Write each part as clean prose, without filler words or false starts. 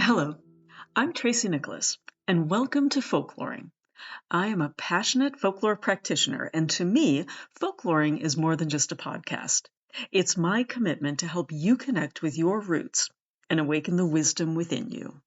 Hello, I'm Tracy Nicholas, and welcome to Folkloring. I am a passionate folklore practitioner, and to me, folkloring is more than just a podcast. It's my commitment to help you connect with your roots and awaken the wisdom within you.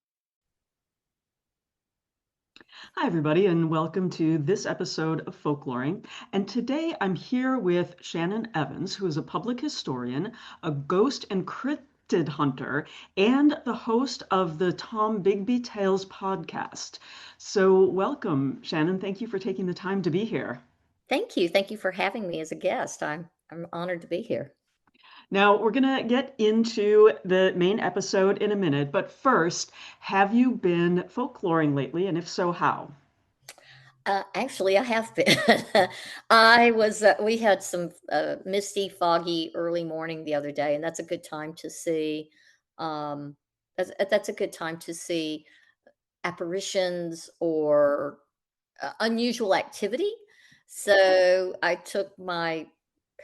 Hi, everybody, and welcome to this episode of Folkloring. And today I'm here with Shannon Evans, who is a public historian, a ghost and cryptid hunter, and the host of the Tombigbee Tales podcast. So, welcome, Shannon. Thank you for taking the time to be here. Thank you. Thank you for having me as a guest. I'm honored to be here. Now, we're going to get into the main episode in a minute, but first, have you been folkloring lately? And if so, how? Actually, I have been. We had some misty, foggy early morning the other day, and that's a good time to see. Um, that's a good time to see apparitions or unusual activity. So I took my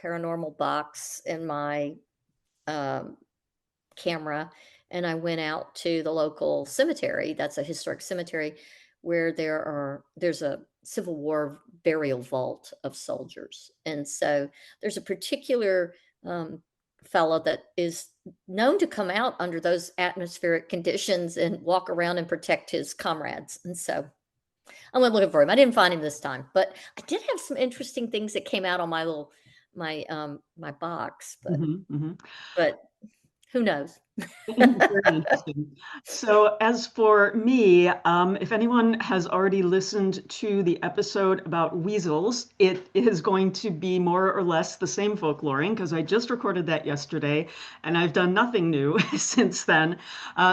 paranormal box and my um, camera and I went out to the local cemetery. That's a historic cemetery where there's a Civil War burial vault of soldiers. And so there's a particular fellow that is known to come out under those atmospheric conditions and walk around and protect his comrades. And so I went looking for him. I didn't find him this time, but I did have some interesting things that came out on my box, but who knows? Very interesting. So, as for me, if anyone has already listened to the episode about weasels, it is going to be more or less the same folkloring because I just recorded that yesterday and I've done nothing new since then.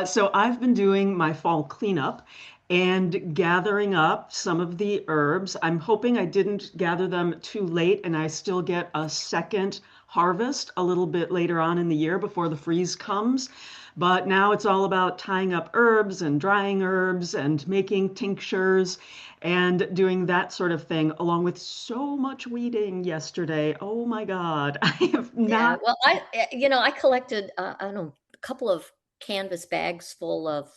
So, I've been doing my fall cleanup and gathering up some of the herbs. I'm hoping I didn't gather them too late and I still get a second harvest a little bit later on in the year before the freeze comes. But now it's all about tying up herbs and drying herbs and making tinctures and doing that sort of thing, along with so much weeding yesterday. Oh my God. I have Yeah, not. well, I collected, I don't know, a couple of canvas bags full of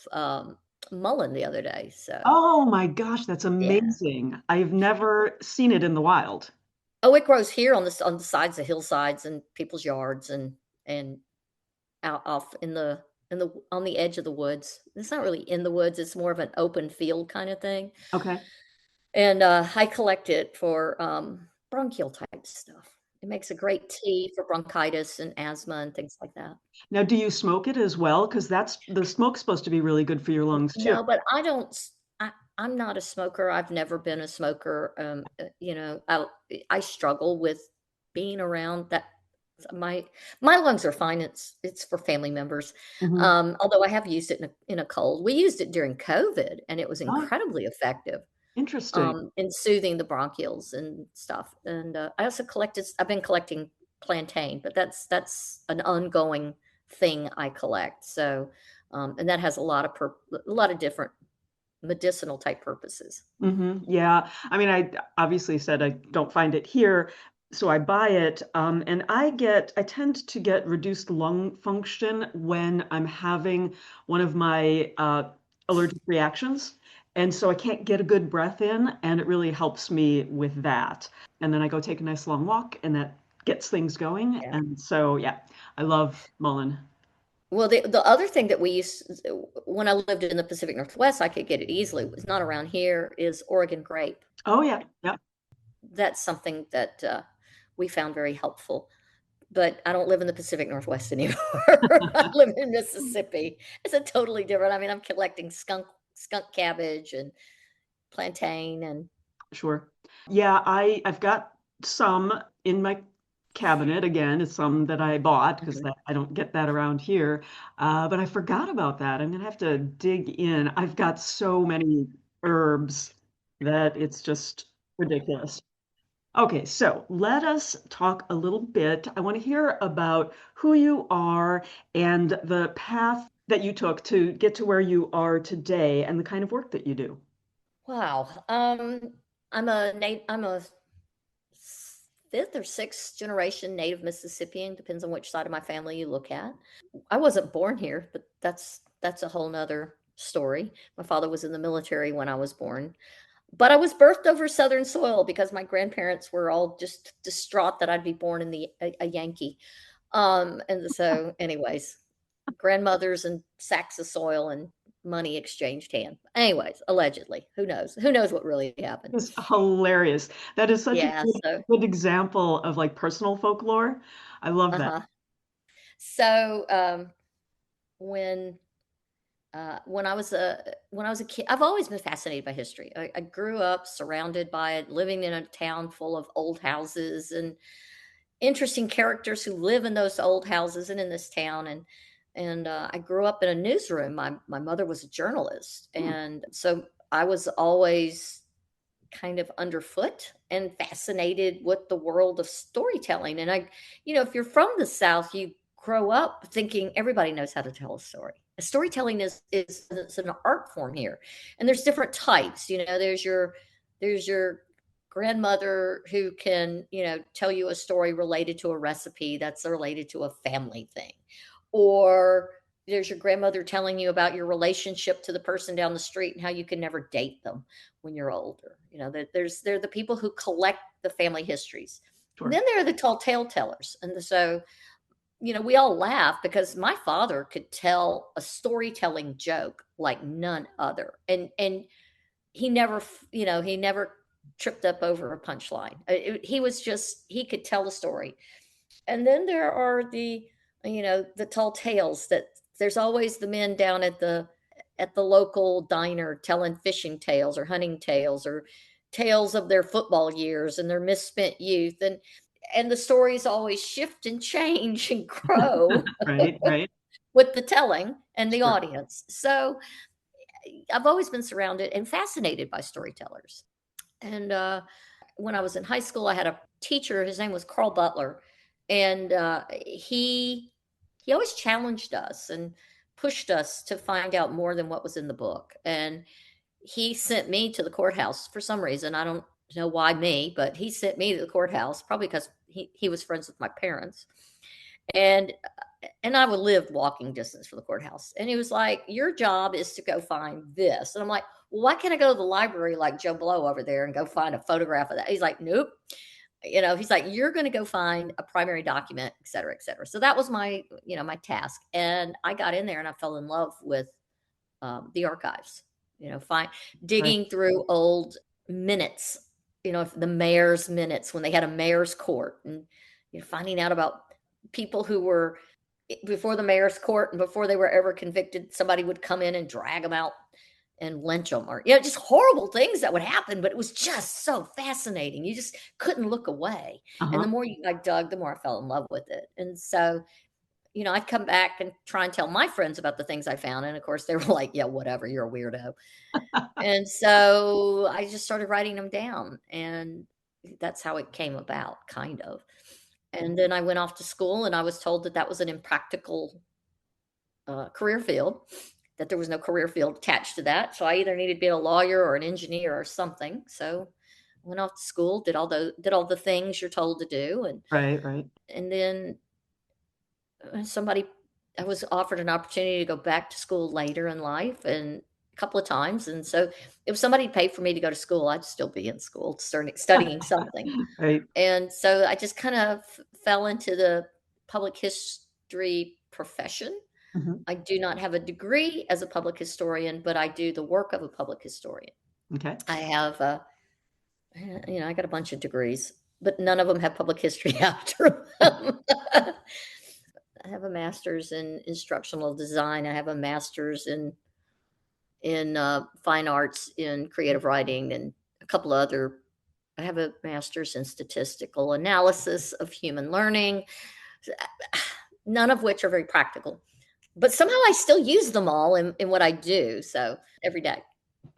mullein the other day. So, Oh my gosh, that's yeah. amazing. I've never seen it in the wild. Oh, it grows here on the sides of hillsides and people's yards and out off in the on the edge of the woods. It's not really in the woods, it's more of an open field kind of thing. Okay. And I collect it for bronchial type stuff. It makes a great tea for bronchitis and asthma and things like that. Now, do you smoke it as well? Because that's the smoke's supposed to be really good for your lungs too. No, but I don't s I'm not a smoker, I've never been a smoker, I struggle with being around that my my lungs are fine, it's for family members, Mhm. although I have used it in a cold. We used it during COVID, and it was Oh, incredibly effective, interesting. in soothing the bronchioles and stuff, and, I've been collecting plantain, but that's an ongoing thing I collect, so, and that has a lot of different medicinal type purposes. Yeah. I mean, I obviously said I don't find it here, so I buy it. And I tend to get reduced lung function when I'm having one of my allergic reactions. And so I can't get a good breath in, and it really helps me with that. And then I go take a nice long walk, and that gets things going. Yeah. And so, yeah, I love mullein. Well, the other thing that we used when I lived in the Pacific Northwest, I could get it easily, it's not around here, is Oregon grape. Oh, yeah. Yeah. That's something that, we found very helpful, but I don't live in the Pacific Northwest anymore. I live in Mississippi. It's a totally different I mean, I'm collecting skunk cabbage and plantain and Sure. Yeah, I've got some in my cabinet. Again, it's some that I bought because mhm. that I don't get that around here. But I forgot about that. I'm gonna have to dig in. I've got so many herbs that it's just ridiculous. Okay, so let us talk a little bit. I want to hear about who you are and the path that you took to get to where you are today and the kind of work that you do. Wow, I'm a 5th or 6th generation native Mississippian, depends on which side of my family you look at. I wasn't born here, but that's a whole nother. story. My father was in the military when I was born, but I was birthed over Southern soil because my grandparents were all just distraught that I'd be born in a Yankee. And so, anyways, grandmothers and sacks of soil and money exchanged hand. Anyways, allegedly, who knows? Who knows what really happened? It's hilarious. That is such a Yeah. good example of like personal folklore. I love that. Uh-huh. So, when when I was a kid, I've always been fascinated by history. I grew up surrounded by it, living in a town full of old houses and interesting characters who live in those old houses and in this town. And I grew up in a newsroom. My mother was a journalist, Hmm, and so I was always kind of underfoot and fascinated with the world of storytelling. And if you're from the South, you grow up thinking everybody knows how to tell a story. Storytelling is it's an art form here, and there's different types. There's your grandmother who can tell you a story related to a recipe that's related to a family thing, or there's your grandmother telling you about your relationship to the person down the street and how you can never date them when you're older. They're the people who collect the family histories. And sure. then there are the tall tale tellers. And so, we all laugh because my father could tell a storytelling joke like none other. And he never tripped up over a punchline. He could tell the story. And then there are the tall tales that there's always the men down at the local diner telling fishing tales or hunting tales or tales of their football years and their misspent youth. And the stories always shift and change and grow Right, right. with the telling and the Sure. audience. So I've always been surrounded and fascinated by storytellers. And when I was in high school, I had a teacher. His name was Carl Butler, and he always challenged us and pushed us to find out more than what was in the book. And he sent me to the courthouse for some reason. I don't know why me, but he sent me to the courthouse probably because he was friends with my parents, and I would live walking distance from the courthouse. And he was like, "Your job is to go find this." And I'm like, "Well, why can't I go to the library like Joe Blow over there and go find a photograph of that?" He's like, "Nope." He's like, "You're going to go find a primary document, et cetera, et cetera." So that was my task. And I got in there and I fell in love with the archives, find Right. digging through old minutes, the mayor's minutes when they had a mayor's court, and finding out about people who were before the mayor's court and before they were ever convicted. Somebody would come in and drag them out and lynch them, or just horrible things that would happen. But it was just so fascinating. You just couldn't look away. And the Uh-huh. more I dug, the more I fell in love with it. And so I'd come back and try and tell my friends about the things I found. And of course, they were like, "Yeah, whatever, you're a weirdo." And so I just started writing them down. And that's how it came about, kind of. And then I went off to school and I was told that that was an impractical career field, that there was no career field attached to that. So I either needed to be a lawyer or an engineer or something. So I went off to school, did all the things you're told to do. Right, right. And then somebody I was offered an opportunity to go back to school later in life, and a couple of times. And so if somebody paid for me to go to school, I'd still be in school studying something. Right. And so I just kind of fell into the public history profession. Mhm. I do not have a degree as a public historian, but I do the work of a public historian. Okay. I have I got a bunch of degrees, but none of them have public history after them. I have a master's in instructional design. I have a master's in fine arts, in creative writing, and a couple of other. I have a master's in statistical analysis of human learning. None of which are very practical, but somehow I still use them all in what I do. So every day.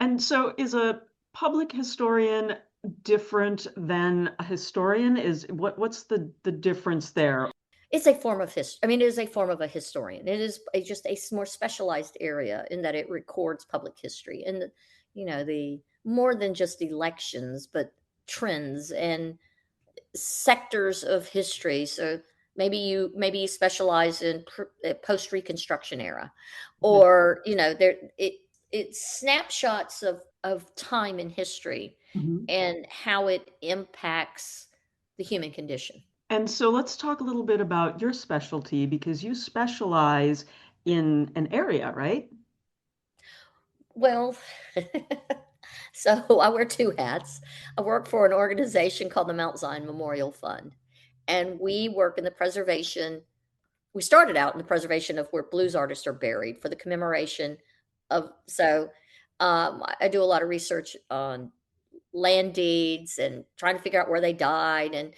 And so is a public historian different than a historian? What's the difference there? It's a form of history. I mean, it is a form of a historian. It is just a more specialized area in that it records public history and the more than just elections, but trends and sectors of history. So maybe you specialize in post Reconstruction era, Okay. or there it. it's snapshots of time in history Mhm. and how it impacts the human condition. And so let's talk a little bit about your specialty because you specialize in an area, right? Well, so I wear two hats. I work for an organization called the Mount Zion Memorial Fund, and we work in the preservation. We started out in the preservation of where blues artists are buried for the commemoration of. So I do a lot of research on land deeds and trying to figure out where they died and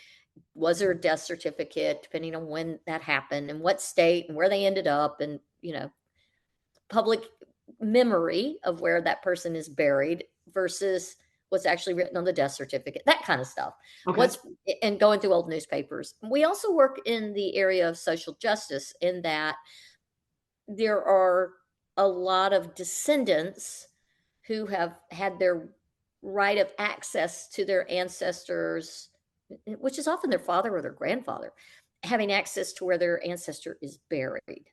was there a death certificate, depending on when that happened and what state and where they ended up, and public memory of where that person is buried versus what's actually written on the death certificate, that kind of stuff. Okay. What's and going through old newspapers. We also work in the area of social justice in that there are a lot of descendants who have had their right of access to their ancestors, which is often their father or their grandfather, having access to where their ancestor is buried.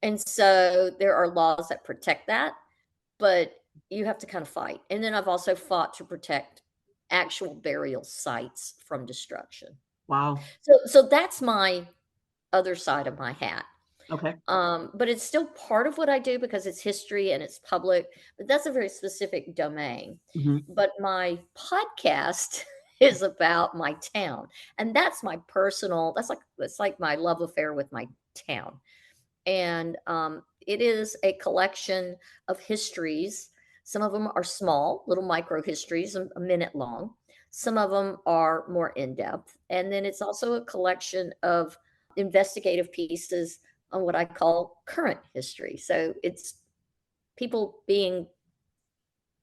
And so there are laws that protect that, but you have to kind of fight. And then I've also fought to protect actual burial sites from destruction. Wow. So that's my other side of my hat. Okay. But it's still part of what I do because it's history and it's public, but that's a very specific domain. Mhm. But my podcast is about my town, and that's my personal. That's like my love affair with my town, and it is a collection of histories. Some of them are small, little micro histories, a minute long. Some of them are more in depth, and then it's also a collection of investigative pieces on what I call current history. So it's people being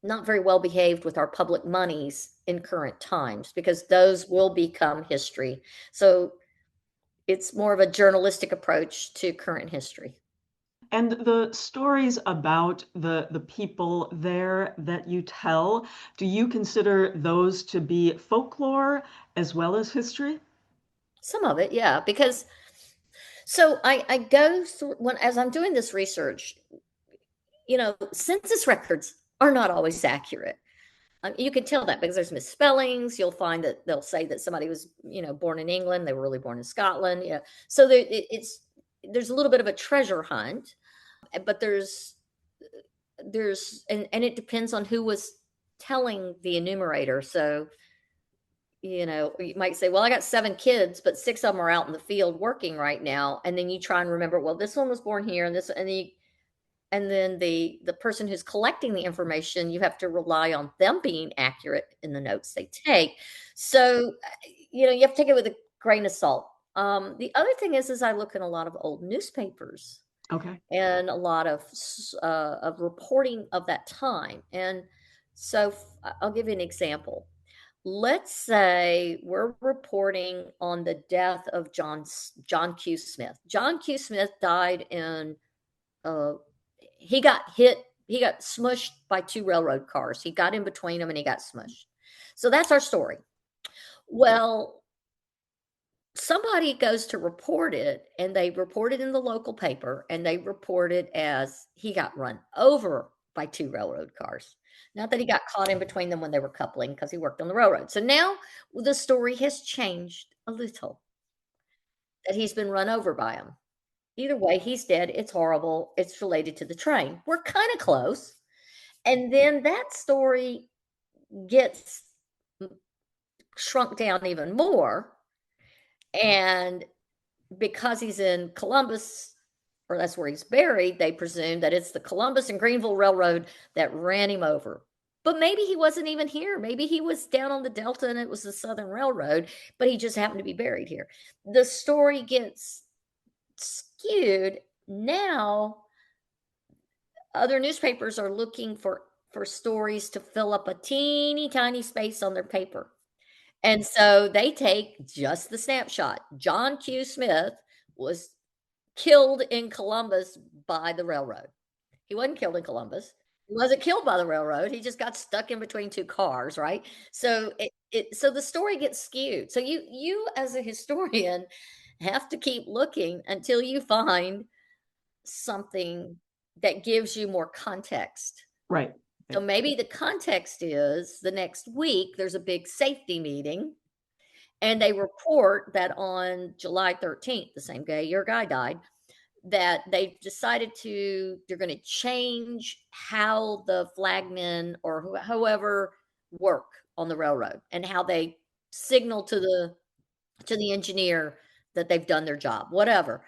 not very well behaved with our public monies in current times because those will become history. So it's more of a journalistic approach to current history. And the stories about the people there that you tell, do you consider those to be folklore as well as history? Some of it, yeah, because so I go through when as I'm doing this research, census records are not always accurate. You can tell that because there's misspellings. You'll find that they'll say that somebody was, born in England. They were really born in Scotland. Yeah. So there's a little bit of a treasure hunt, but there's and it depends on who was telling the enumerator. So, you might say, well, I got 7 kids, but 6 of them are out in the field working right now. And then you try and remember, well, this one was born here and this, and then the person who's collecting the information, you have to rely on them being accurate in the notes they take. So you have to take it with a grain of salt. The other thing is I look in a lot of old newspapers Okay. and a lot of reporting of that time. And so I'll give you an example. Let's say we're reporting on the death of John Q. Smith. John Q. Smith died in uh, he got hit, he got smushed by 2 railroad cars. He got in between them and he got smushed. So that's our story. Well, somebody goes to report it and they report it in the local paper and they report it as he got run over by 2 railroad cars. Not that he got caught in between them when they were coupling because he worked on the railroad. So now the story has changed a little, that he's been run over by them. Either way, he's dead. It's horrible. It's related to the train. We're kind of close. And then that story gets shrunk down even more. And because he's in Columbus, or that's where he's buried, they presume that it's the Columbus and Greenville Railroad that ran him over. But maybe he wasn't even here. Maybe he was down on the Delta and it was the Southern Railroad, but he just happened to be buried here. The story gets skewed. Now other newspapers are looking for stories to fill up a teeny tiny space on their paper. And so they take just the snapshot. John Q. Smith was killed in Columbus by the railroad. He wasn't killed in Columbus. He wasn't killed by the railroad. He just got stuck in between 2 cars, right? So so the story gets skewed. So you as a historian have to keep looking until you find something that gives you more context. Right. So maybe the context is the next week there's a big safety meeting, and they report that on July 13th, the same day your guy died, that they've decided they're going to change how the flagmen or whoever work on the railroad and how they signal to the engineer that they've done their job, whatever.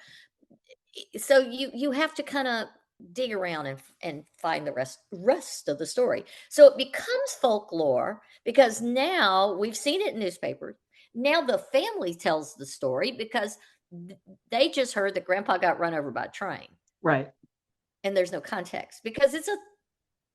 So you have to kind of dig around and find the rest of the story. So it becomes folklore because now we've seen it in newspapers. Now the family tells the story because they just heard that grandpa got run over by a train. Right. And there's no context because it's a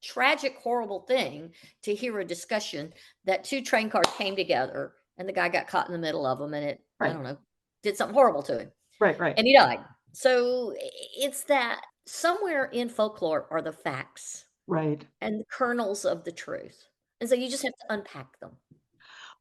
tragic, horrible thing to hear a discussion that two train cars came together and the guy got caught in the middle of them and it, I Right. don't know, did something horrible to him. Right. Right. And he died. So it's that somewhere in folklore are the facts Right. and the kernels of the truth. And so you just have to unpack them.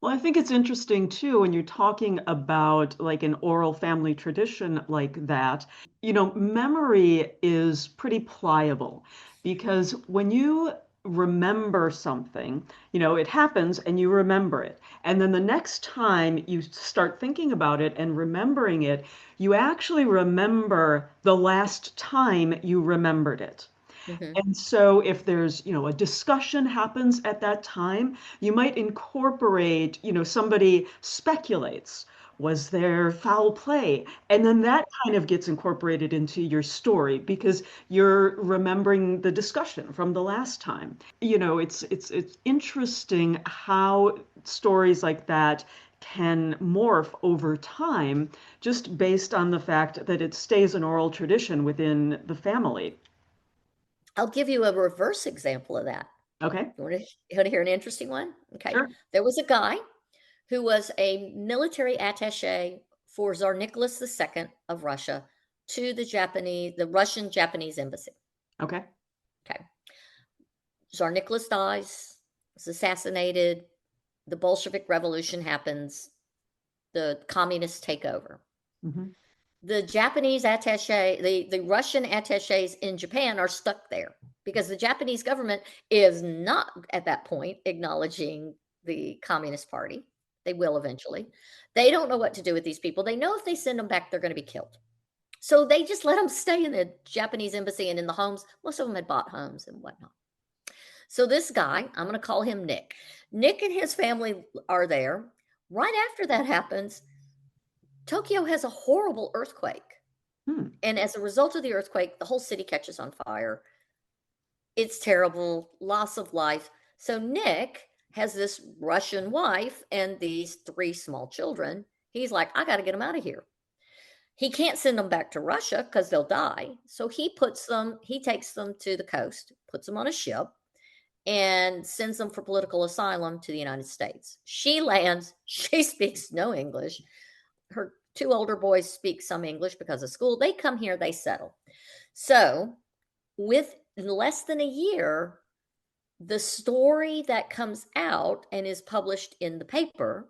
Well, I think it's interesting too when you're talking about like an oral family tradition like that. Memory is pretty pliable because when you remember something, it happens and you remember it. And then the next time you start thinking about it and remembering it, you actually remember the last time you remembered it. Mhm. And so if there's, a discussion happens at that time, you might incorporate, somebody speculates, was there foul play? And then that kind of gets incorporated into your story because you're remembering the discussion from the last time. It's interesting how stories like that can morph over time just based on the fact that it stays an oral tradition within the family. I'll give you a reverse example of that. Okay, You want to hear an interesting one? Okay. sure. There was a guy who was a military attaché for Tsar Nicholas II of Russia to the Russian Japanese embassy. Okay. Okay. Tsar Nicholas dies, is assassinated, the Bolshevik Revolution happens, the communists take over. Hmm. The Japanese attaché, the Russian attachés in Japan are stuck there because the Japanese government is not at that point acknowledging the Communist Party. They will eventually. They don't know what to do with these people. They know if they send them back, they're going to be killed. So they just let them stay in the Japanese embassy and in the homes. Most of them had bought homes and whatnot. So this guy, I'm going to call him Nick. Nick and his family are there. Right after that happens, Tokyo has a horrible earthquake. Hmm. And as a result of the earthquake, the whole city catches on fire. It's terrible, loss of life. So Nick has this Russian wife and these three small children. He's like, I got to get them out of here. He can't send them back to Russia because they'll die. So he takes them to the coast, puts them on a ship, and sends them for political asylum to the United States. She lands, she speaks no English. Her two older boys speak some English because of school. They come here, they settle. So, with less than a year, the story that comes out and is published in the paper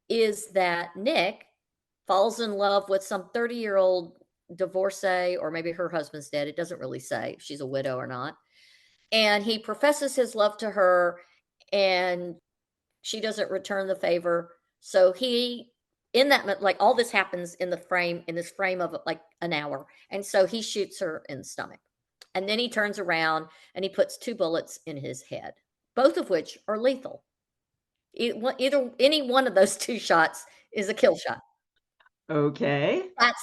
is that Nick falls in love with some 30-year-old divorcee, or maybe her husband's dead. It doesn't really say if she's a widow or not. And he professes his love to her, and she doesn't return the favor. So like all this happens in this frame of like an hour. And so he shoots her in the stomach. And then he turns around and he puts two bullets in his head, both of which are lethal. Either any one of those two shots is a kill shot. Okay. But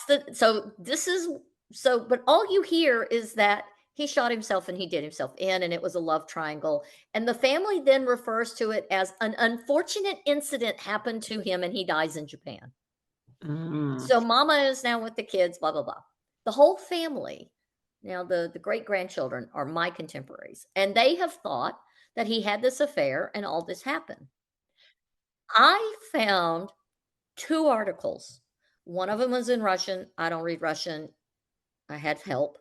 all you hear is that he shot himself and he did himself in, and it was a love triangle. And the family then refers to it as an unfortunate incident happened to him and he dies in Japan. Mm. So mama is now with the kids, blah, blah, blah. The whole family, now the great grandchildren are my contemporaries, and they have thought that he had this affair and all this happened. I found two articles. One of them was in Russian. I don't read Russian. I had help.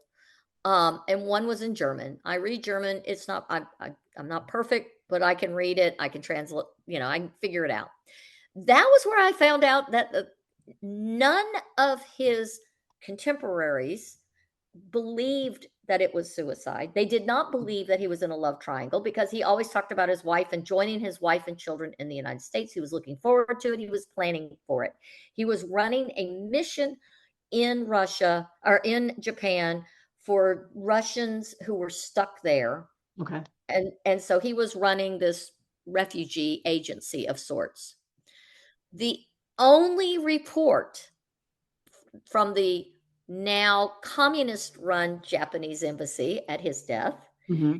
And one was in German. I read German. It's not, I'm not perfect, but I can read it. I can translate, I can figure it out. That was where I found out that none of his contemporaries believed that it was suicide. They did not believe that he was in a love triangle because he always talked about his wife and joining his wife and children in the United States. He was looking forward to it. He was planning for it. He was running a mission in Russia or in Japan for Russians who were stuck there. Okay. And so he was running this refugee agency of sorts. The only report from the now communist run Japanese embassy at his death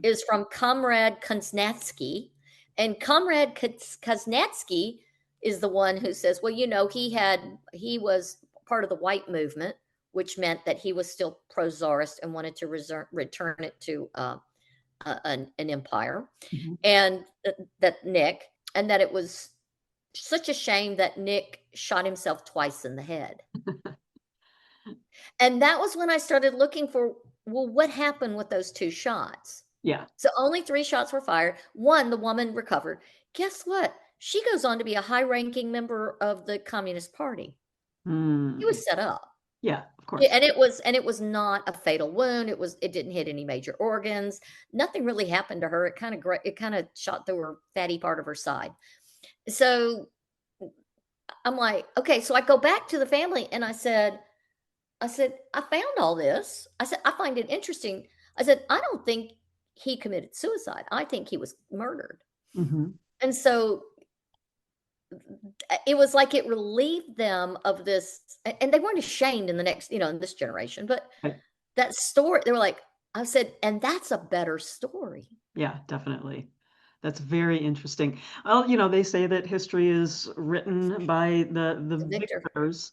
is from Comrade Kuznatsky. And Comrade Kuznatsky is the one who says, well, he was part of the white movement, which meant that he was still pro-czarist and wanted to return it to an empire. And that it was such a shame that Nick shot himself twice in the head. And that was when I started looking for, well, what happened with those 2 shots? Yeah. So only 3 shots were fired. One, the woman recovered. Guess what? She goes on to be a high-ranking member of the Communist Party. He was set up. Yeah, of course. And it was not a fatal wound. It didn't hit any major organs. Nothing really happened to her. It kind of shot through her fatty part of her side. So I'm like, okay, so I go back to the family and I said, I found all this. I said, I find it interesting. I said, I don't think he committed suicide. I think he was murdered. And so it was like it relieved them of this, and they weren't ashamed in the next, in this generation, but that story, they were like, I said, and that's a better story. Yeah, definitely. That's very interesting. Well, they say that history is written by the victors.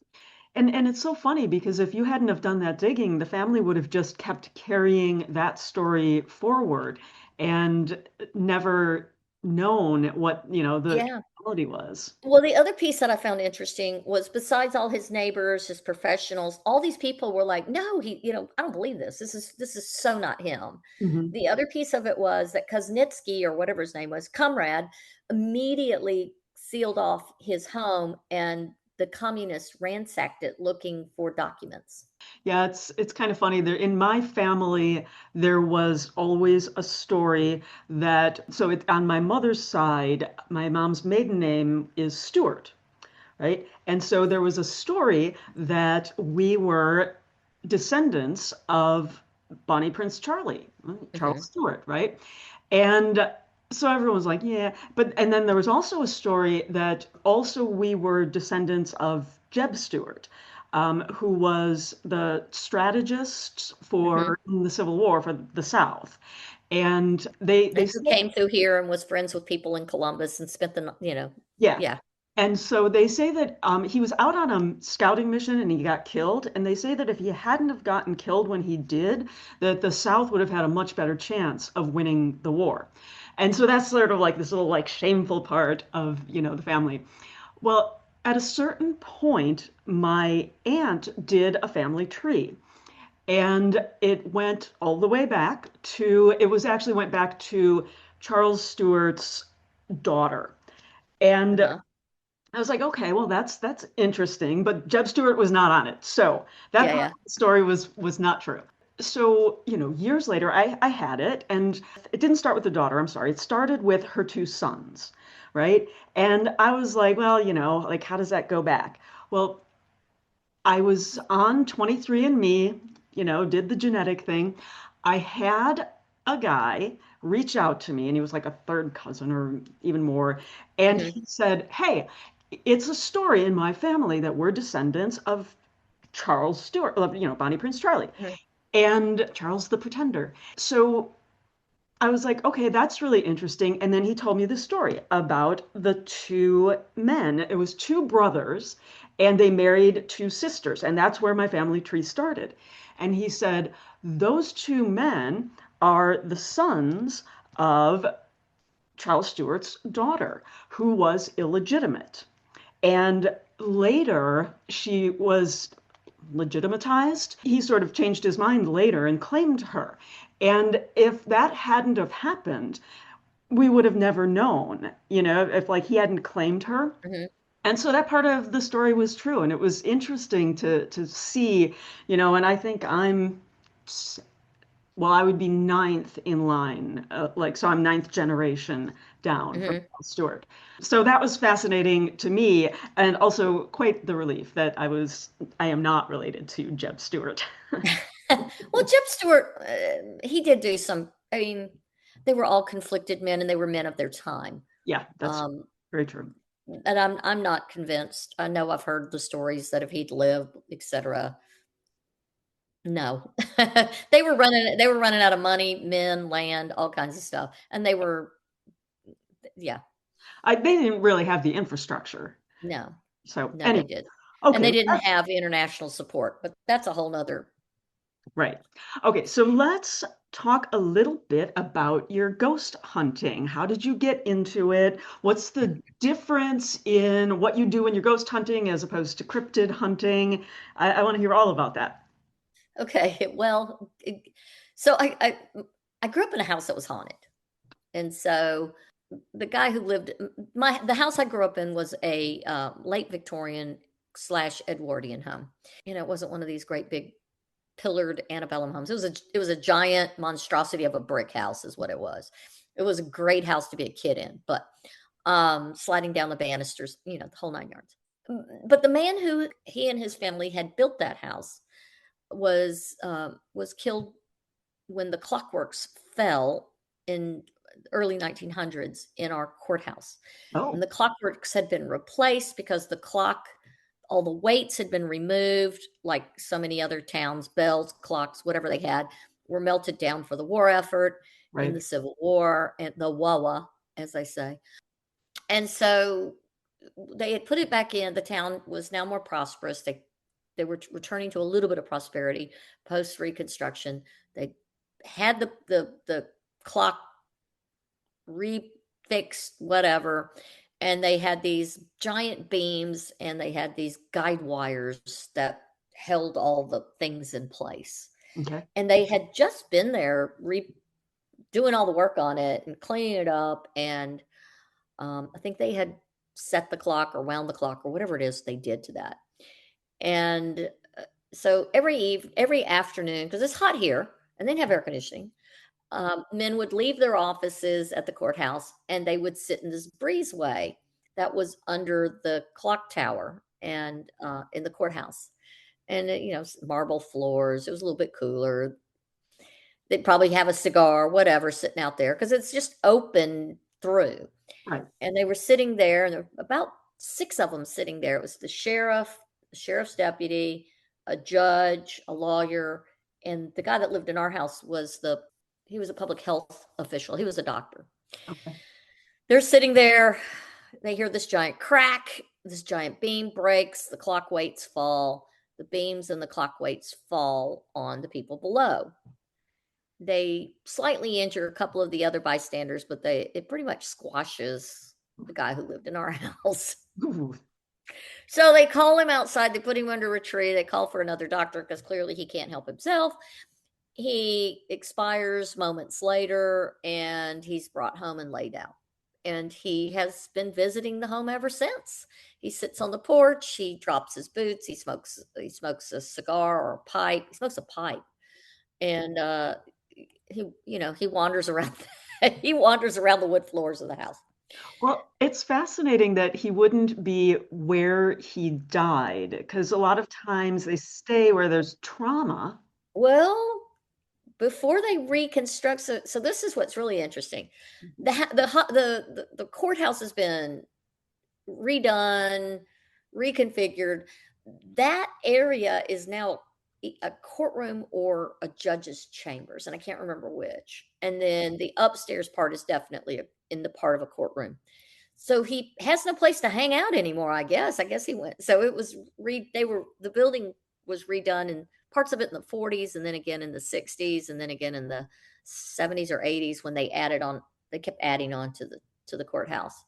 And it's so funny because if you hadn't have done that digging, the family would have just kept carrying that story forward and never known what, the reality was. Well, the other piece that I found interesting was besides all his neighbors, his professionals, all these people were like, no, I don't believe this. This is so not him. The other piece of it was that Kuznetsky, or whatever his name was, Comrade, immediately sealed off his home, and the communists ransacked it looking for documents. Yeah, it's kind of funny. There in my family, there was always a story that on my mother's side, my mom's maiden name is Stewart, right? And so there was a story that we were descendants of Bonnie Prince Charlie, Charles Stewart, right? And so everyone was like, yeah, and then there was also a story that also we were descendants of Jeb Stuart, who was the strategist for the Civil War for the South. And they came through here and was friends with people in Columbus and spent the, yeah. And so they say that he was out on a scouting mission and he got killed. And they say that if he hadn't have gotten killed when he did, that the South would have had a much better chance of winning the war. And so that's sort of like this little like shameful part of, the family. Well, at a certain point, my aunt did a family tree. And it went all the way back went back to Charles Stewart's daughter. And I was like, okay, well, that's interesting, but Jeb Stuart was not on it. So that part of the story was not true. So, years later, I had it, and it didn't start with the daughter. I'm sorry. It started with her 2 sons, right? And I was like, well, like, how does that go back? Well, I was on 23andMe, did the genetic thing. I had a guy reach out to me, and he was like a third cousin or even more. And he said, hey, it's a story in my family that we're descendants of Charles Stewart, Bonnie Prince Charlie. And Charles the Pretender. So I was like, okay, that's really interesting. And then he told me the story about the 2 men. It was 2 brothers, and they married 2 sisters. And that's where my family tree started. And he said, those 2 men are the sons of Charles Stewart's daughter, who was illegitimate. And later, she was legitimatized. He sort of changed his mind later and claimed her. And if that hadn't have happened, we would have never known, if like he hadn't claimed her. And so that part of the story was true. And it was interesting to see, and I think I'm Well, I would be ninth in line, so I'm ninth generation down from Hmm. Stewart. So that was fascinating to me, and also quite the relief that I am not related to Jeb Stewart. Well, Jeb Stewart, he did do some. I mean, they were all conflicted men, and they were men of their time. Yeah, that's Um, very true. and I'm not convinced. I know I've heard the stories that if he'd lived, etc. No, they were running out of money, men, land, all kinds of stuff, and they were, yeah, They didn't really have the infrastructure. no, So no, they anyway, did, and okay, they didn't have international support. But that's a whole nother. right. Okay, so let's talk a little bit about your ghost hunting. How did you get into it? What's the difference in what you do when you're ghost hunting as opposed to cryptid hunting? I want to hear all about that. Okay, well, so I grew up in a house that was haunted, and so the guy who lived the house I grew up in was a late Victorian slash Edwardian home. It wasn't one of these great big pillared antebellum homes. It was a giant monstrosity of a brick house, is what it was. It was a great house to be a kid in, but sliding down the banisters, the whole 9 yards. But the man who he and his family had built that house was killed when the clockworks fell in early 1900s in our courthouse. And Oh, the clockworks had been replaced because all the weights had been removed, like so many other towns, bells, clocks, whatever they had, were melted down for the war effort in right. the Civil War, and the Wawa, as they say. And so they had put it back in. The town was now more prosperous. They were returning to a little bit of prosperity post Reconstruction. They had the clock refixed, whatever, and they had these giant beams and they had these guide wires that held all the things in place. Okay. And they had just been there doing all the work on it and cleaning it up, and I think they had set the clock or wound the clock or whatever it is they did to that. And so every afternoon, because it's hot here and they didn't have air conditioning, men would leave their offices at the courthouse and they would sit in this breezeway that was under the clock tower and in the courthouse. And marble floors. It was a little bit cooler. They'd probably have a cigar, whatever, sitting out there because it's just open through. Right. And they were sitting there, and there were about 6 of them sitting there. It was the sheriff, the sheriff's deputy, a judge, a lawyer, and the guy that lived in our house he was a public health official. He was a doctor. Okay. They're sitting there. They hear this giant crack. This giant beam breaks. The clock weights fall. The beams and the clock weights fall on the people below. They slightly injure a couple of the other bystanders, but it pretty much squashes the guy who lived in our house. Ooh, So they call him outside. They put him under a tree. They call for another doctor because clearly he can't help himself. He expires moments later, and he's brought home and laid out. And he has been visiting the home ever since. He sits on the porch. He drops his boots. He smokes a cigar or a pipe. He smokes a pipe, and he wanders around. He wanders around the wood floors of the house. well, it's fascinating that he wouldn't be where he died, because a lot of times they stay where there's trauma. Well, before they reconstruct, so this is what's really interesting. The courthouse has been redone, reconfigured. That area is now a courtroom or a judge's chambers, and I can't remember which. And then the upstairs part is definitely in the part of a courtroom. So he has no place to hang out anymore, I guess. I guess he went. So it was the building was redone in parts of it in the 40s, and then again in the 60s, and then again in the 70s or 80s when they kept adding on to the courthouse.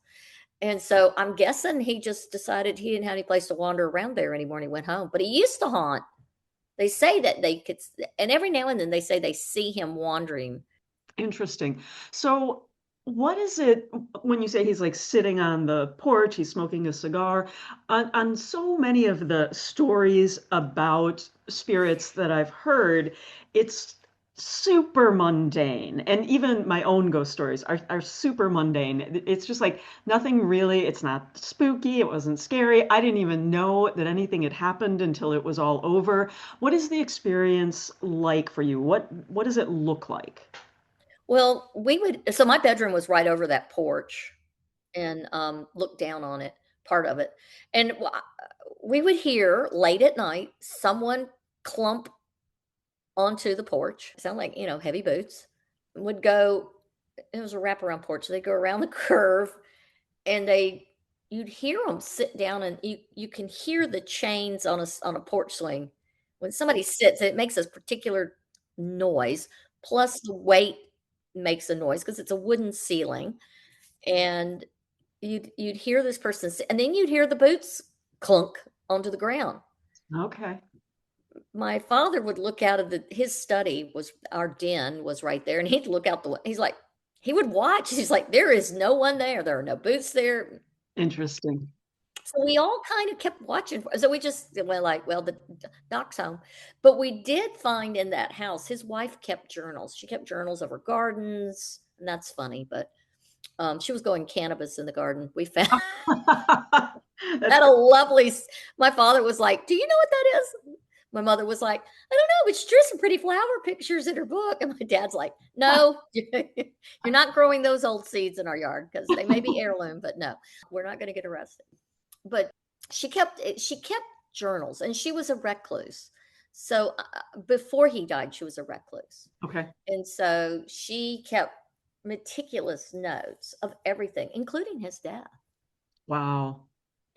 And so I'm guessing he just decided he didn't have any place to wander around there anymore, and he went home. But he used to haunt. They say that they could, and every now and then they say they see him wandering. Interesting. So, what is it when you say he's like sitting on the porch, he's smoking a cigar? On so many of the stories about spirits that I've heard, it's super mundane. And even my own ghost stories are super mundane. It's just like nothing really, it's not spooky, it wasn't scary. I didn't even know that anything had happened until it was all over. What is the experience like for you? What does it look like? Well, so my bedroom was right over that porch and looked down on it, part of it. And we would hear late at night someone clump onto the porch, sound like, heavy boots, would go, it was a wraparound porch. They'd go around the curve and you'd hear them sit down and you can hear the chains on a porch swing. When somebody sits, it makes a particular noise. Plus the weight makes a noise because it's a wooden ceiling. And you'd hear this person sit, and then you'd hear the boots clunk onto the ground. Okay. My father would look out of his study, was our den was right there, and he'd look out he's like, he would watch. He's like, there is no one there. There are no boots there. Interesting. So we all kind of kept watching. So we just went like, well, the doc's home. But we did find in that house, his wife kept journals. She kept journals of her gardens. And that's funny, but she was going cannabis in the garden. We found That's had a lovely, my father was like, do you know what that is? My mother was like, I don't know, but she drew some pretty flower pictures in her book. And my dad's like, no, you're not growing those old seeds in our yard because they may be heirloom, but no, we're not going to get arrested. But she kept journals, and she was a recluse. So before he died, she was a recluse. okay. And so she kept meticulous notes of everything, including his death. Wow.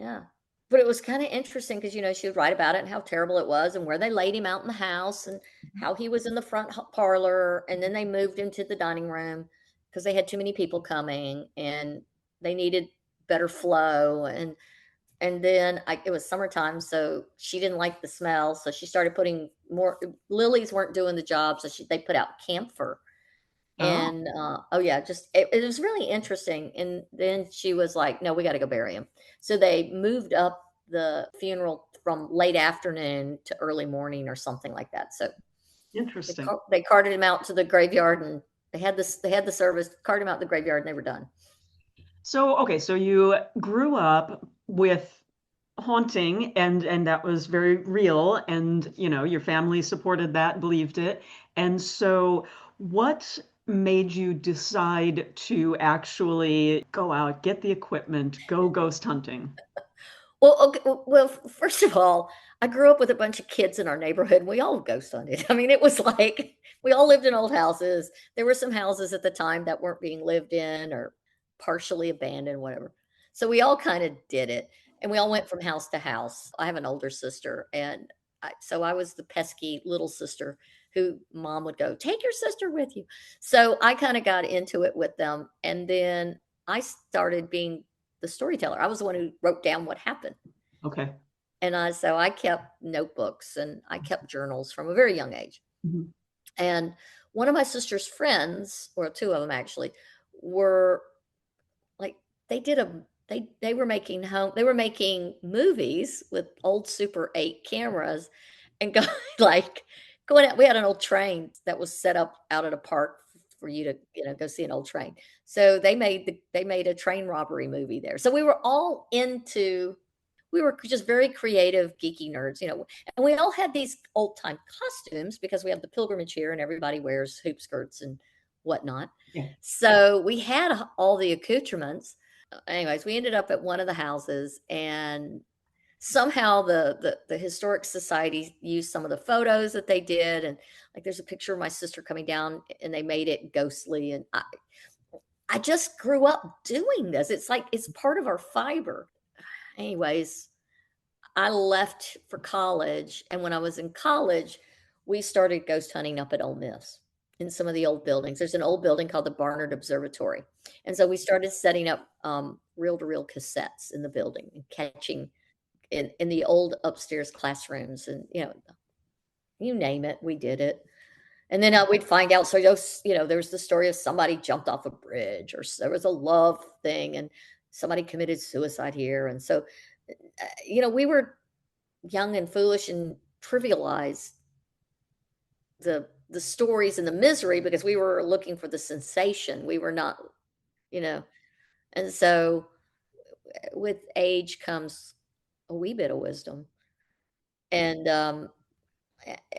Yeah. But it was kind of interesting because, she would write about it and how terrible it was and where they laid him out in the house and how he was in the front parlor. And then they moved him to the dining room because they had too many people coming and they needed better flow. And then it was summertime, so she didn't like the smell. So she started putting more, lilies weren't doing the job. So they put out camphor. Oh, And oh yeah, just it was really interesting. And then she was like, "No, we got to go bury him." So they moved up the funeral from late afternoon to early morning or something like that. So interesting. they carted him out to the graveyard, and they had the service, carted him out to the graveyard, and they were done. So, okay, so you grew up with haunting and that was very real and your family supported that, believed it. And so what made you decide to actually go out, get the equipment, go ghost hunting? Well, okay, well, first of all, I grew up with a bunch of kids in our neighborhood. And we all ghost hunted. I mean, it was like we all lived in old houses. There were some houses at the time that weren't being lived in or partially abandoned, whatever. So we all kind of did it, and we all went from house to house. I have an older sister, and so I was the pesky little sister who mom would go, "Take your sister with you." So I kind of got into it with them, and then I started being the storyteller. I was the one who wrote down what happened. Okay. And so I kept notebooks and I kept journals from a very young age. Mhm. And one of my sister's friends, or two of them actually, were like they did a they were making movies with old Super 8 cameras and go like going out. We had an old train that was set up out at a park for you to go see an old train. So they made a train robbery movie there. So we were just very creative, geeky nerds, and we all had these old time costumes because we have the pilgrimage here and everybody wears hoop skirts and whatnot. Yeah. So we had all the accoutrements. Anyways, we ended up at one of the houses, and somehow the historic society used some of the photos that they did, and like there's a picture of my sister coming down, and they made it ghostly, and I just grew up doing this. It's like it's part of our fiber. Anyways, I left for college, and when I was in college, we started ghost hunting up at Ole Miss in some of the old buildings. There's an old building called the Barnard Observatory, and so we started setting up reel-to-reel cassettes in the building and catching in the old upstairs classrooms, and you name it, we did it. And then we'd find out. So there was the story of somebody jumped off a bridge, or there was a love thing, and somebody committed suicide here, and so we were young and foolish and trivialized the the stories and the misery because we were looking for the sensation. We were not, you know, and so with age comes a wee bit of wisdom. And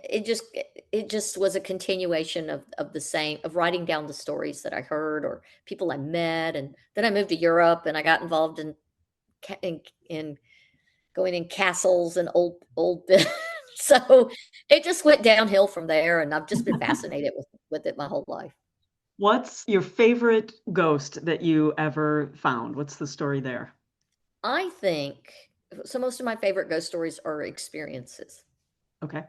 it just was a continuation of the same of writing down the stories that I heard or people I met, and then I moved to Europe and I got involved in going in castles and old so it just went downhill from there, and I've just been fascinated with it my whole life. What's your favorite ghost that you ever found? What's the story there? I think so. Most of my favorite ghost stories are experiences. Okay.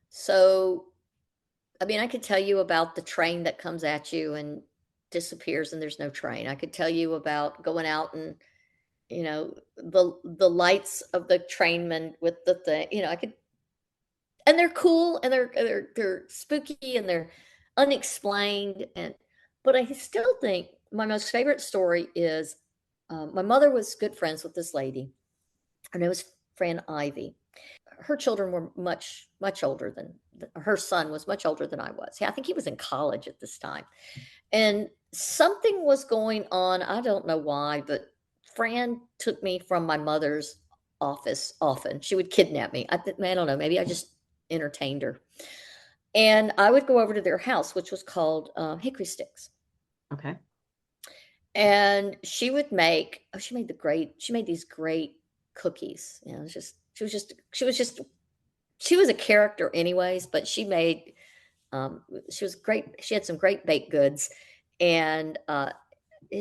So, I mean, I could tell you about the train that comes at you and disappears and there's no train. I could tell you about going out and, the lights of the trainman with the thing, I could, and they're cool and they're spooky and they're unexplained. But I still think my most favorite story is my mother was good friends with this lady. Her name was Fran Ivy. Her children were much older than her son was much older than I was. Yeah, I think he was in college at this time. And something was going on. I don't know why, but Fran took me from my mother's office often. She would kidnap me. I don't know. Maybe I just entertained her. And I would go over to their house, which was called Hickory Sticks. Okay. And she would make, she made these great cookies. She was a character anyways, but she was great. She had some great baked goods. And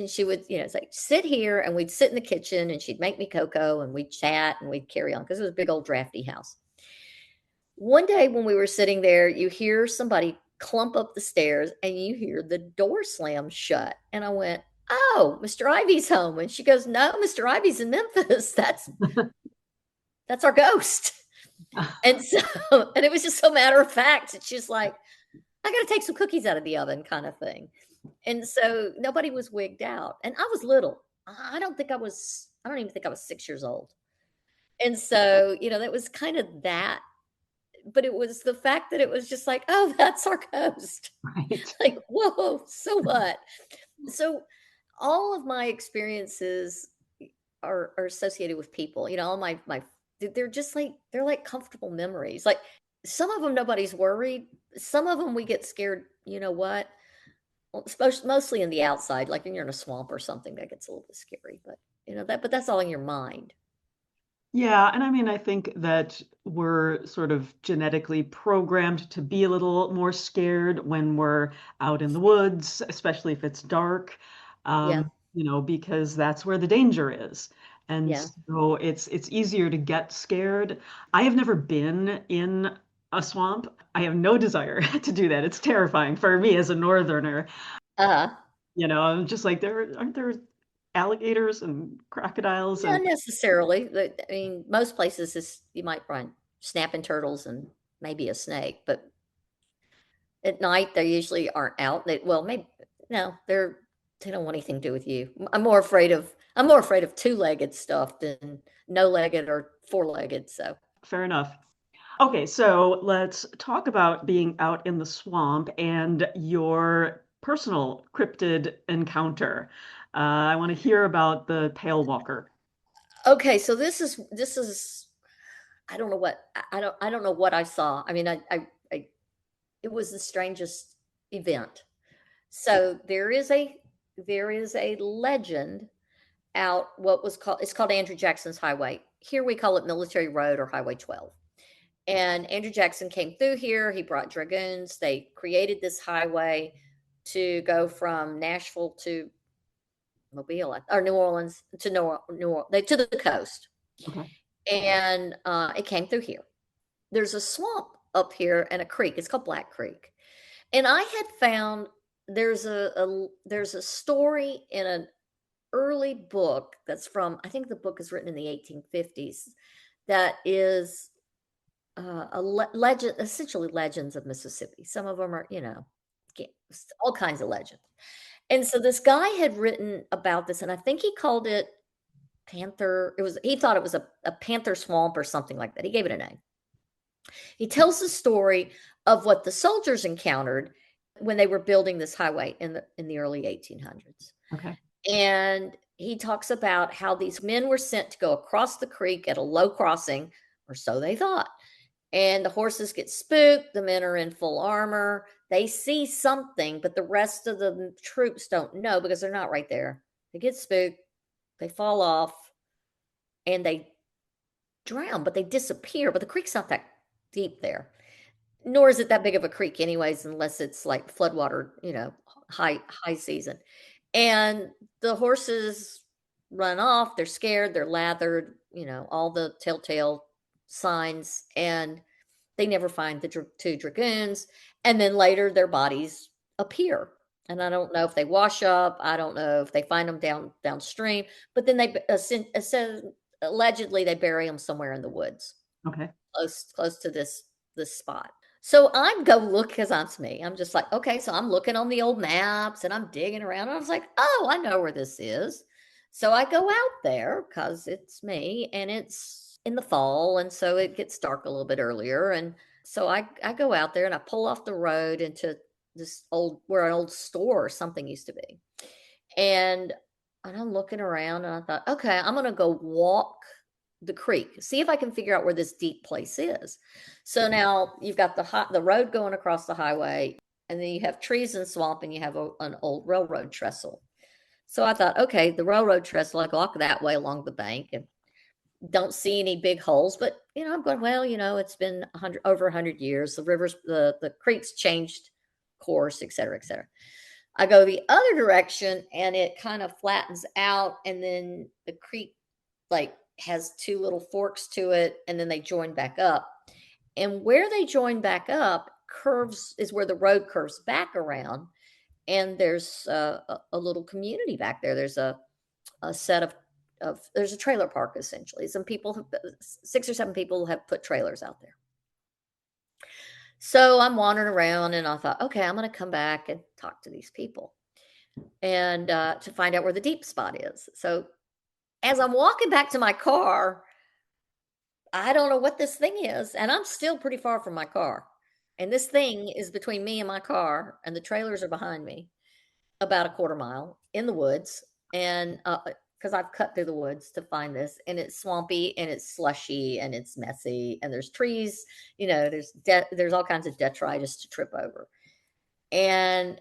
she would, it's like, sit here, and we'd sit in the kitchen and she'd make me cocoa and we'd chat and we'd carry on because it was a big old drafty house. One day when we were sitting there, you hear somebody clump up the stairs and you hear the door slam shut. And I went, "Oh, Mr. Ivy's home." And she goes, "No, Mr. Ivy's in Memphis. That's our ghost." And so, and it was just so matter of fact. It's just like, I got to take some cookies out of the oven kind of thing. And so nobody was wigged out. And I was little. I don't even think I was 6 years old. And so, that was kind of that. But it was the fact that it was just like, oh, that's our ghost. Right. Like, whoa, so what? So all of my experiences are associated with people. All my they're just like they're like comfortable memories. Like some of them nobody's worried. Some of them we get scared. You know what? Well, mostly in the outside, like when you're in a swamp or something, that gets a little bit scary. But but that's all in your mind. Yeah, and I mean, I think that we're sort of genetically programmed to be a little more scared when we're out in the woods, especially if it's dark, Yeah, because that's where the danger is. And yeah. so it's easier to get scared. I have never been in a swamp. I have no desire to do that. It's terrifying for me as a northerner. Uh, I'm just like, aren't there alligators and crocodiles Not and necessarily. I mean, most places you might find snapping turtles and maybe a snake, but at night they usually aren't out. Well, maybe no, they don't want anything to do with you. I'm more afraid of two-legged stuff than no-legged or four-legged. So fair enough. Okay, so let's talk about being out in the swamp and your personal cryptid encounter. I want to hear about the Pale Walker. okay, so this is I don't know what I don't know what I saw. I mean, I it was the strangest event. So there is a legend out what was called it's called Andrew Jackson's Highway. Here we call it Military Road or Highway 12. And Andrew Jackson came through here. He brought dragoons. They created this highway to go from Nashville to Mobile or New Orleans to to the coast. Okay. And it came through here. There's a swamp up here and a creek. It's called Black Creek. And I had found there's a story in an early book that's from I think the book is written in the 1850s that is legend, essentially legends of Mississippi. Some of them are all kinds of legends. And so this guy had written about this, and I think he called it Panther. He thought it was a panther swamp or something like that. He gave it a name. He tells the story of what the soldiers encountered when they were building this highway in the early 1800s. Okay. And he talks about how these men were sent to go across the creek at a low crossing, or so they thought. And the horses get spooked. The men are in full armor. They see something, but the rest of the troops don't know because they're not right there. They get spooked. They fall off and they drown, but they disappear. But the creek's not that deep there, nor is it that big of a creek, anyways, unless it's like floodwater, high season. And the horses run off. They're scared. They're lathered. All the telltale signs, and they never find the two dragoons. And then later, their bodies appear. And I don't know if they wash up. I don't know if they find them downstream. But then they allegedly they bury them somewhere in the woods. Okay. Close to this spot. So I go look because that's me. I'm just like, okay, so I'm looking on the old maps and I'm digging around. And I was like, oh, I know where this is. So I go out there because it's me and it's in the fall. And so it gets dark a little bit earlier. And so I go out there and I pull off the road into this where an old store or something used to be. And I'm looking around and I thought, okay, I'm going to go walk the creek, see if I can figure out where this deep place is. So now you've got the road going across the highway, and then you have trees and swamp, and you have an old railroad trestle. So I thought, okay, the railroad trestle, I walk that way along the bank and don't see any big holes, but I'm going, well, it's been over 100 years. The rivers, the creeks changed course, et cetera, et cetera. I go the other direction and it kind of flattens out, and then the creek has two little forks to it, and then they join back up. And where they join back up is where the road curves back around, and there's a little community back there. There's a set of there's a trailer park, essentially. Some people, 6 or 7 people, have put trailers out there. So I'm wandering around and I thought, okay, I'm going to come back and talk to these people and to find out where the deep spot is. So as I'm walking back to my car, I don't know what this thing is, and I'm still pretty far from my car. And this thing is between me and my car, and the trailers are behind me about a quarter mile in the woods. And because I've cut through the woods to find this, and it's swampy and it's slushy and it's messy, and there's trees, there's all kinds of detritus to trip over. And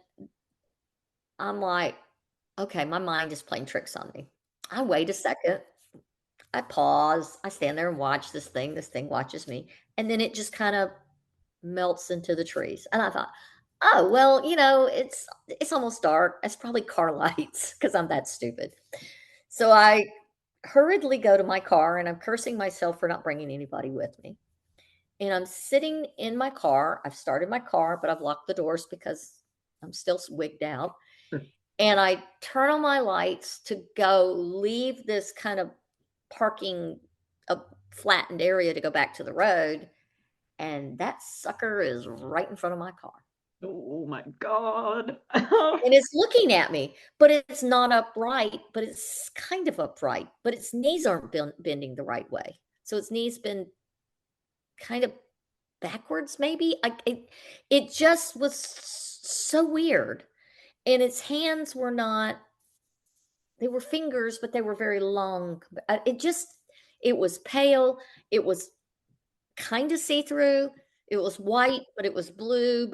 I'm like, okay, my mind is playing tricks on me. I wait a second. I pause. I stand there and watch this thing. This thing watches me. And then it just kind of melts into the trees. And I thought, oh, well, it's almost dark. It's probably car lights because I'm that stupid. So I hurriedly go to my car, and I'm cursing myself for not bringing anybody with me. And I'm sitting in my car. I've started my car, but I've locked the doors because I'm still wigged out. And I turn on my lights to go leave this kind of parking, a flattened area to go back to the road. And that sucker is right in front of my car. Oh my God. And it's looking at me, but it's not upright, but it's kind of upright, but its knees aren't bending the right way. So its knees bend kind of backwards, maybe. It just was so weird. And its hands were not, they were fingers, but they were very long. It was pale. It was kind of see-through. It was white, but it was blue,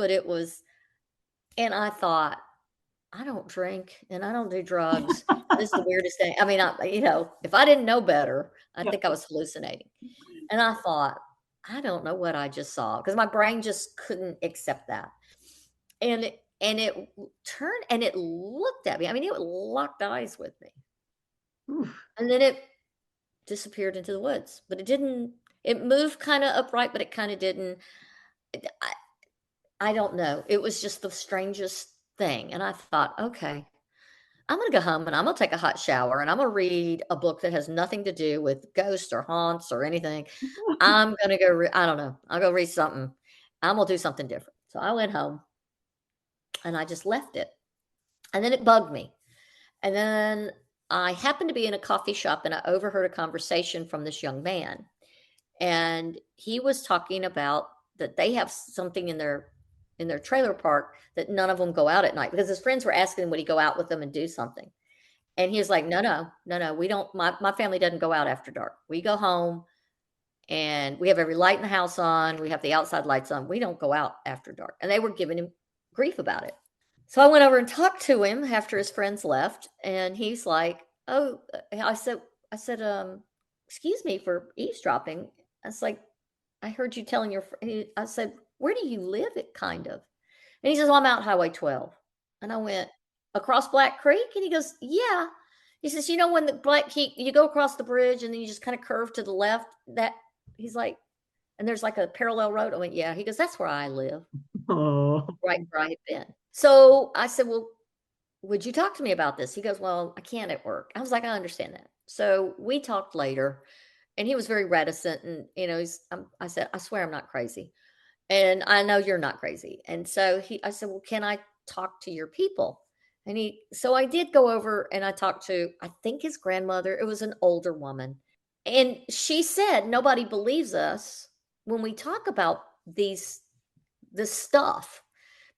and I thought, I don't drink and I don't do drugs. This is the weirdest thing. I mean, if I didn't know better, I think I was hallucinating. And I thought, I don't know what I just saw, because my brain just couldn't accept that. And it turned and it looked at me. I mean, it locked eyes with me. Oof. And then it disappeared into the woods. But it moved kind of upright, but it kind of didn't. I don't know. It was just the strangest thing. And I thought, okay, I'm going to go home and I'm going to take a hot shower and I'm going to read a book that has nothing to do with ghosts or haunts or anything. I'm going to go, I don't know. I'll go read something. I'm going to do something different. So I went home and I just left it. And then it bugged me. And then I happened to be in a coffee shop and I overheard a conversation from this young man. And he was talking about that they have something in their trailer park that none of them go out at night, because his friends were asking him would he go out with them and do something. And he was like, no, no, no, no, we don't. My family doesn't go out after dark. We go home and we have every light in the house on. We have the outside lights on. We don't go out after dark. And they were giving him grief about it. So I went over and talked to him after his friends left, and he's like, "Oh," I said, excuse me for eavesdropping. I was like, "I heard you telling your." I said, "Where do you live?" It kind of, and he says, "Well, I'm out Highway 12," and I went, "Across Black Creek?" And he goes, "Yeah." He says, "You know when the Black Creek, you go across the bridge and then you just kind of curve to the left. That." He's like, "And there's like a parallel road." I went, "Yeah." He goes, "That's where I live." Oh. Right where I had been. So I said, "Well, would you talk to me about this?" He goes, "Well, I can't at work." I was like, "I understand that." So we talked later, and he was very reticent. And, I said, "I swear I'm not crazy. And I know you're not crazy." And so I said, "Well, can I talk to your people?" So I did go over and I talked to, I think, his grandmother. It was an older woman. And she said, nobody believes us when we talk about this stuff,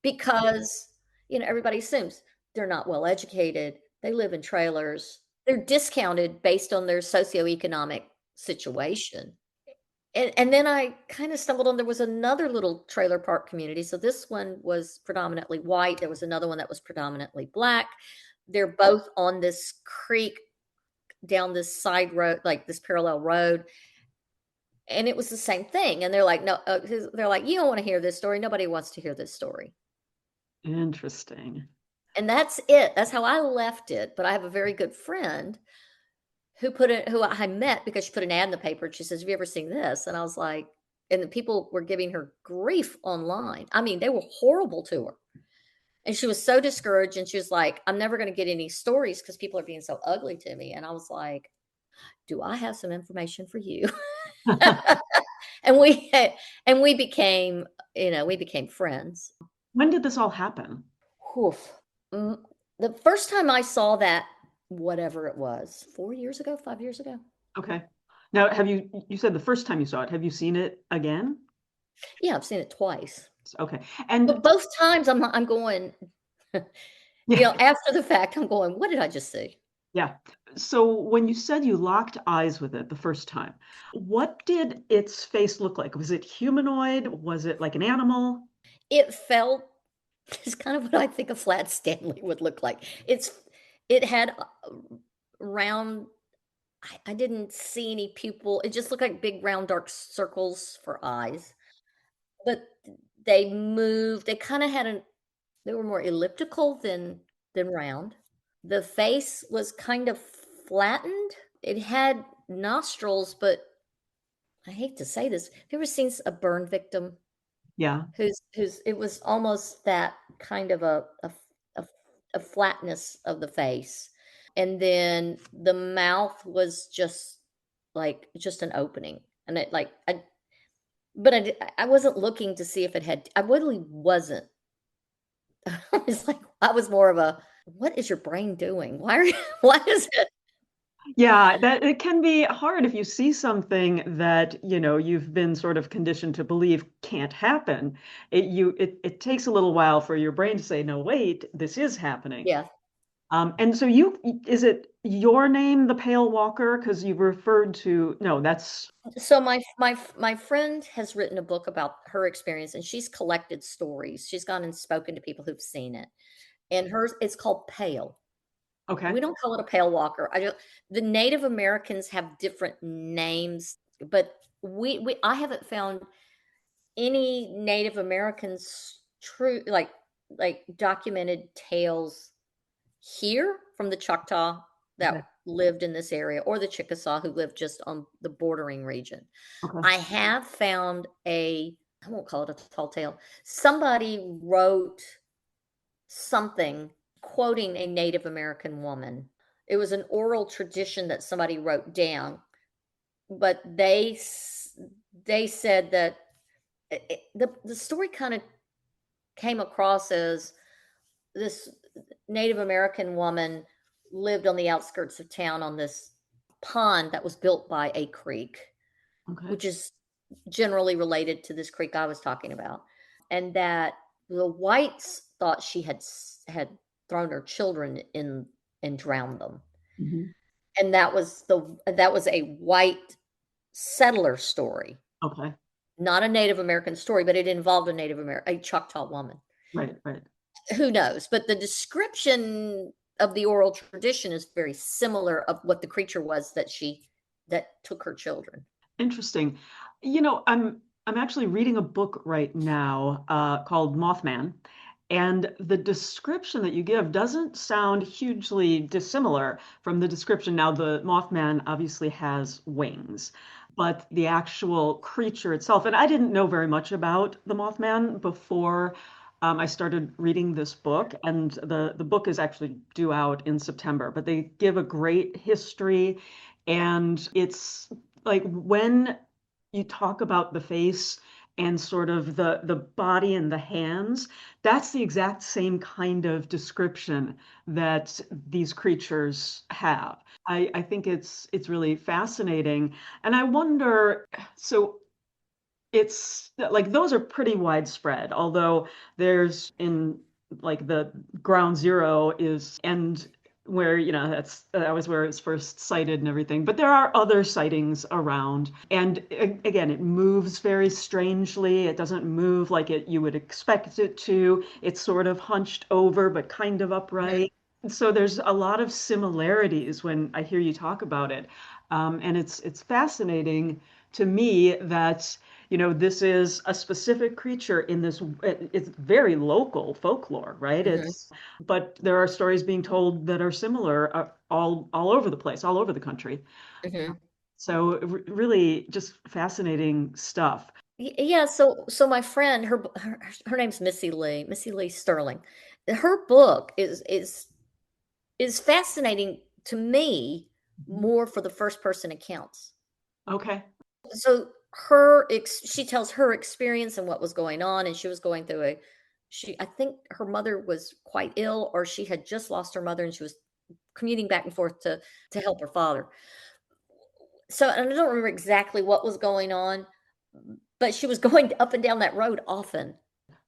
because everybody assumes they're not well educated, they live in trailers, they're discounted based on their socioeconomic situation. And then I kind of stumbled on, there was another little trailer park community. So this one was predominantly white, there was another one that was predominantly black. They're both on this creek down this side road, like this parallel road, and it was the same thing. And they're like, no, they're like, "You don't want to hear this story, nobody wants to hear this story." Interesting. And that's it. That's how I left it. But I have a very good friend who I met because she put an ad in the paper, and she says, "Have you ever seen this?" And I was like, and the people were giving her grief online. I mean, they were horrible to her. And she was so discouraged, and she was like, "I'm never going to get any stories because people are being so ugly to me." And I was like, "Do I have some information for you?" and we and we became friends. When did this all happen? Oof. Mm, the first time I saw that, whatever it was, 4 years ago, 5 years ago? Okay. Now, you said the first time you saw it, have you seen it again? Yeah, I've seen it twice. Okay. But And both times I'm going, yeah, after the fact, I'm going, "What did I just see?" yeah. So when you said you locked eyes with it the first time, what did its face look like? Was it humanoid? Was it like an animal? It felt it's kind of what I think a flat Stanley would look like. It had, round I didn't see any pupil. It just looked like big, round, dark circles for eyes, but they moved. They were more elliptical than round. The face was kind of flattened. It had nostrils, but I hate to say this. Have you ever seen a burn victim Yeah. who's it was almost that kind of a a flatness of the face. And then the mouth was just an opening. And it like I wasn't looking to see if it had. I really wasn't. I was like, I was more of a, what is your brain doing? Why is it? Yeah, that it can be hard if you see something that, you've been sort of conditioned to believe can't happen. It takes a little while for your brain to say, "No, wait, this is happening." Yeah. And so is it your name, the Pale Walker? Because you referred to, no, that's So my friend has written a book about her experience, and she's collected stories. She's gone and spoken to people who've seen it. And hers, it's called Pale. okay. We don't call it a pale walker. The Native Americans have different names, but I haven't found any Native Americans true, like documented tales here from the Choctaw Okay. that lived in this area, or the Chickasaw who lived just on the bordering region. Okay. I have found I won't call it a tall tale. Somebody wrote something quoting a Native American woman. It was an oral tradition that somebody wrote down, but they said that the story kind of came across as this Native American woman lived on the outskirts of town on this pond that was built by a creek, Okay. which is generally related to this creek I was talking about, and that the whites thought she had thrown her children in and drowned them, Mhm. and that was a white settler story, Okay. not a Native American story, but it involved a Choctaw woman. Right, right. Who knows? But the description of the oral tradition is very similar of what the creature was that took her children. Interesting. I'm actually reading a book right now called Mothman, and the description that you give doesn't sound hugely dissimilar from the description. Now, the Mothman obviously has wings, but the actual creature itself, and I didn't know very much about the Mothman before I started reading this book, and the book is actually due out in September, but they give a great history, and it's like when you talk about the face and sort of the body and the hands, that's the exact same kind of description that these creatures have. I think it's really fascinating. And I wonder, so it's like those are pretty widespread, although there's in like the ground zero is and where that was where it's first sighted and everything, but there are other sightings around, and again it moves very strangely. It doesn't move like it you would expect it to. It's sort of hunched over but kind of Mhm, upright. So there's a lot of similarities when I hear you talk about it, and it's fascinating to me that this is a specific creature in this, it's very local folklore, right? mhm, But there are stories being told that are similar all over the place, all over the country. mhm. So really just fascinating stuff. Yeah, so my friend, her name's Missy Lee Sterling. Her book is fascinating to me Mhm. more for the first person accounts. Okay. So she tells her experience and what was going on, and she was going through a she I think her mother was quite ill, or she had just lost her mother, and she was commuting back and forth to help her father. So, and I don't remember exactly what was going on, but she was going up and down that road often.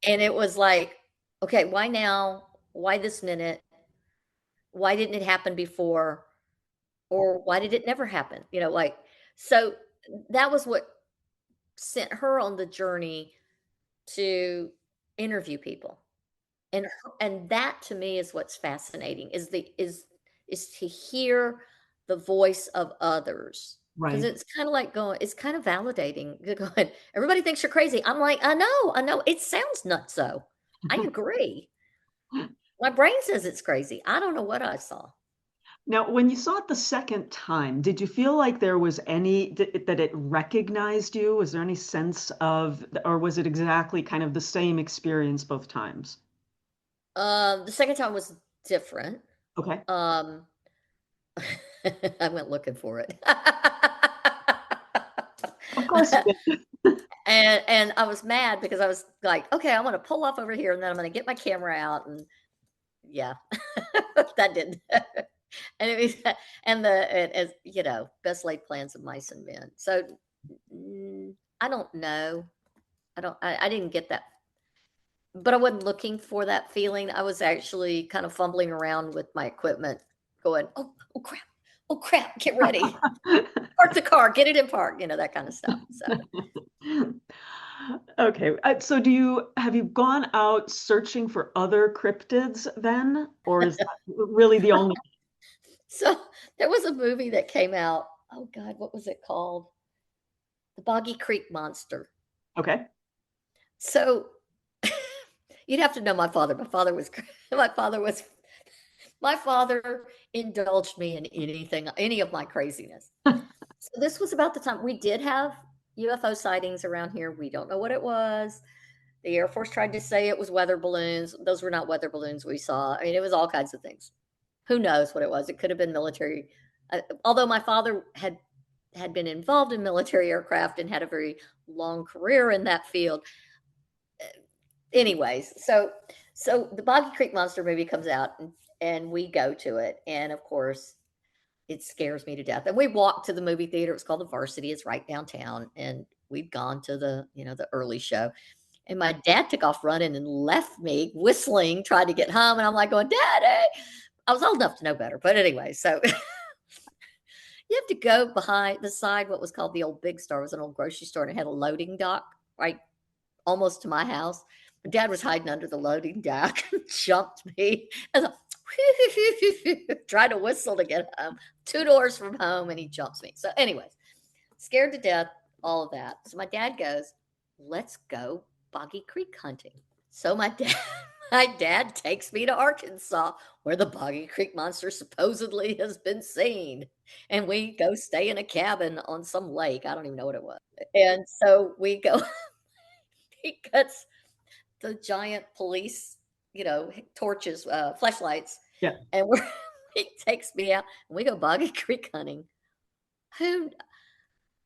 And it was like, okay, why now? Why this minute? Why didn't it happen before? Or why did it never happen? So that was what sent her on the journey to interview people. And that to me is what's fascinating is to hear the voice of others, because Right. it's kind of validating. You're going, everybody thinks you're crazy. I'm like, I know, it sounds nuts. So I agree. My brain says it's crazy. I don't know what I saw. Now, when you saw it the second time, did you feel like there was that it recognized you? Was there any sense of, or was it exactly kind of the same experience both times? The second time was different. Okay. Um, I went looking for it. Of course you did. And I was mad because I was like, "Okay, I'm gonna pull off over here, and then I'm gonna get my camera out," and yeah, that didn't. And it was and as best laid plans of mice and men. So, I don't know. I didn't get that, but I wasn't looking for that feeling. I was actually kind of fumbling around with my equipment going, oh crap. Oh crap, get ready. Park the car, get it in park, that kind of stuff. So, Okay. So have you gone out searching for other cryptids then? Or is that really the only? so there was a movie that came out. Oh God, what was it called? The Boggy Creek Monster. Okay. So you'd have to know my father. My father was, my father indulged me in any of my craziness. So this was about the time we did have UFO sightings around here. We don't know what it was. The Air Force tried to say it was weather balloons. Those were not weather balloons we saw. I mean, it was all kinds of things. Who knows what it was? It could have been military. Although my father had been involved in military aircraft and had a very long career in that field. Anyways, so the Boggy Creek Monster movie comes out, and we go to it, and of course It scares me to death. And we walked to the movie theater. It was called the Varsity. It's right downtown. And we'd gone to the early show. And my dad took off running and left me whistling, trying to get home. And I'm like going, Daddy. I was old enough to know better. But anyway, so you have to go beside what was called the old Big Star. It was an old grocery store and it had a loading dock right almost to my house. My dad was hiding under the loading dock and jumped me. And tried to whistle to get home. 2 doors from home and he jumps me. So anyways, scared to death, all of that. So my dad goes, let's go Boggy Creek hunting. So my dad takes me to Arkansas where the Boggy Creek monster supposedly has been seen. And we go stay in a cabin on some lake. I don't even know what it was. And so we go, he cuts the giant police, torches, flashlights. Yeah. And he takes me out and we go Boggy Creek hunting.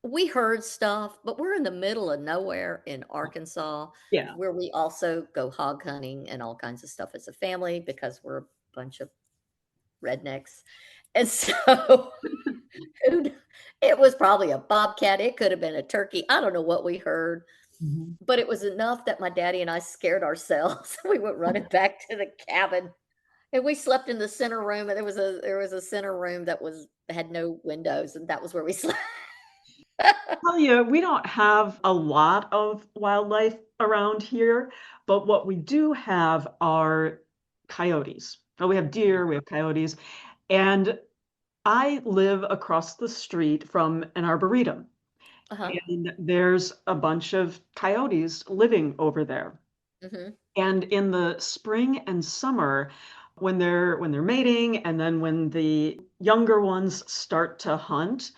We heard stuff, but we're in the middle of nowhere in Arkansas, Yeah. where we also go hog hunting and all kinds of stuff as a family because we're a bunch of rednecks. And so it was probably a bobcat. It could have been a turkey. I don't know what we heard, but it was enough that my daddy and I scared ourselves. We went running back to the cabin and we slept in the center room. And there was a center room that had no windows, and that was where we slept. Tell you, we don't have a lot of wildlife around here, but what we do have are coyotes. Oh, we have deer, we have coyotes, and I live across the street from an arboretum, and there's a bunch of coyotes living over there. And in the spring and summer, when they're mating, and then when the younger ones start to hunt,